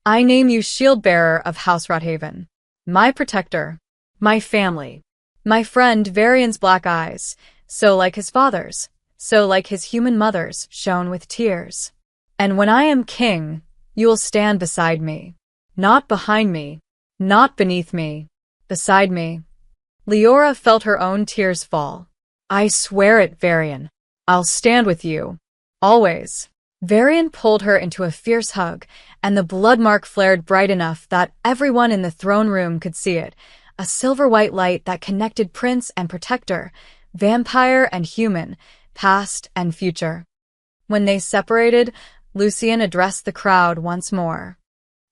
"I name you shield-bearer of House Rothaven, my protector, my family, my friend." Varian's black eyes, so like his father's, so like his human mother's, shone with tears. "And when I am king, you will stand beside me. Not behind me, not beneath me, beside me." Leora felt her own tears fall. "I swear it, Varian. I'll stand with you. Always." Varian pulled her into a fierce hug, and the blood mark flared bright enough that everyone in the throne room could see it, a silver-white light that connected prince and protector, vampire and human, past and future. When they separated, Lucian addressed the crowd once more.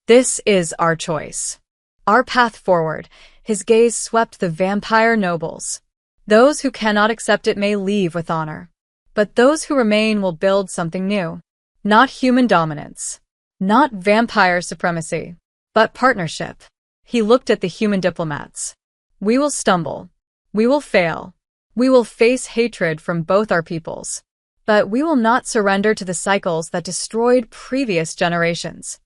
"This is our choice. Our path forward." His gaze swept the vampire nobles. "Those who cannot accept it may leave with honor. But those who remain will build something new. Not human dominance. Not vampire supremacy. But partnership." He looked at the human diplomats. "We will stumble. We will fail. We will face hatred from both our peoples. But we will not surrender to the cycles that destroyed previous generations."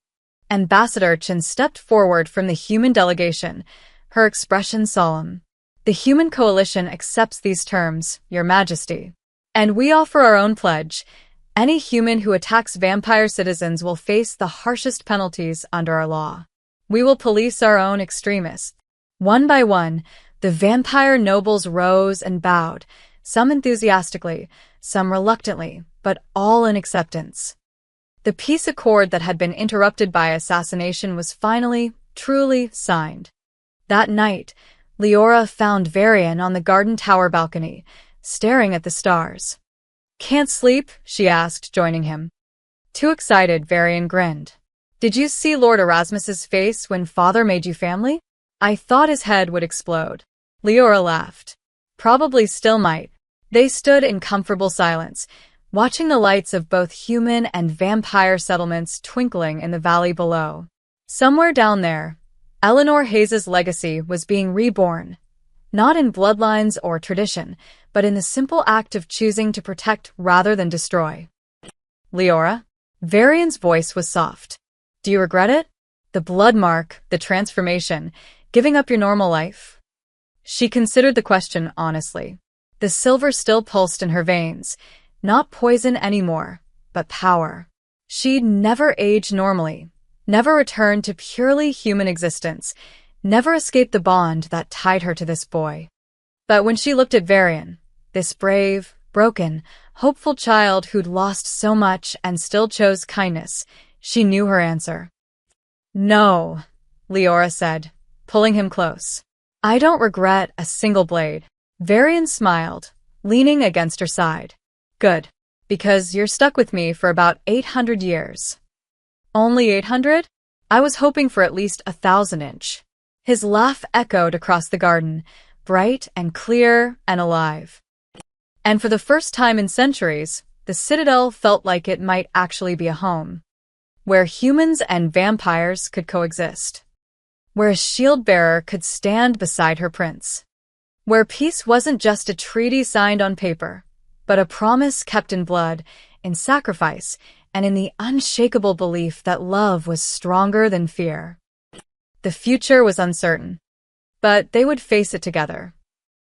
Ambassador Chen stepped forward from the human delegation, her expression solemn. "The human coalition accepts these terms, Your Majesty. And we offer our own pledge. Any human who attacks vampire citizens will face the harshest penalties under our law. We will police our own extremists." One by one, the vampire nobles rose and bowed, some enthusiastically, some reluctantly, but all in acceptance. The peace accord that had been interrupted by assassination was finally, truly signed. That night, Leora found Varian on the garden tower balcony, staring at the stars. "Can't sleep?" she asked, joining him. Too excited, Varian grinned. "Did you see Lord Erasmus's face when father made you family? I thought his head would explode." Leora laughed. "Probably still might." They stood in comfortable silence, watching the lights of both human and vampire settlements twinkling in the valley below. Somewhere down there, Eleanor Hayes's legacy was being reborn, not in bloodlines or tradition, but in the simple act of choosing to protect rather than destroy. Leora? Varian's voice was soft. Do you regret it? The blood mark, the transformation, giving up your normal life? She considered the question honestly. The silver still pulsed in her veins, not poison anymore, but power. She'd never age normally, never return to purely human existence, never escape the bond that tied her to this boy. But when she looked at Varian, this brave, broken, hopeful child who'd lost so much and still chose kindness, she knew her answer. No, Leora said, pulling him close. I don't regret a single blade. Varian smiled, leaning against her side. Good, because you're stuck with me for about 800 years. Only 800? I was hoping for at least 1,000-inch. His laugh echoed across the garden, bright and clear and alive. And for the first time in centuries, the Citadel felt like it might actually be a home, where humans and vampires could coexist, where a shield-bearer could stand beside her prince, where peace wasn't just a treaty signed on paper, but a promise kept in blood, in sacrifice, and in the unshakable belief that love was stronger than fear. The future was uncertain, but they would face it together.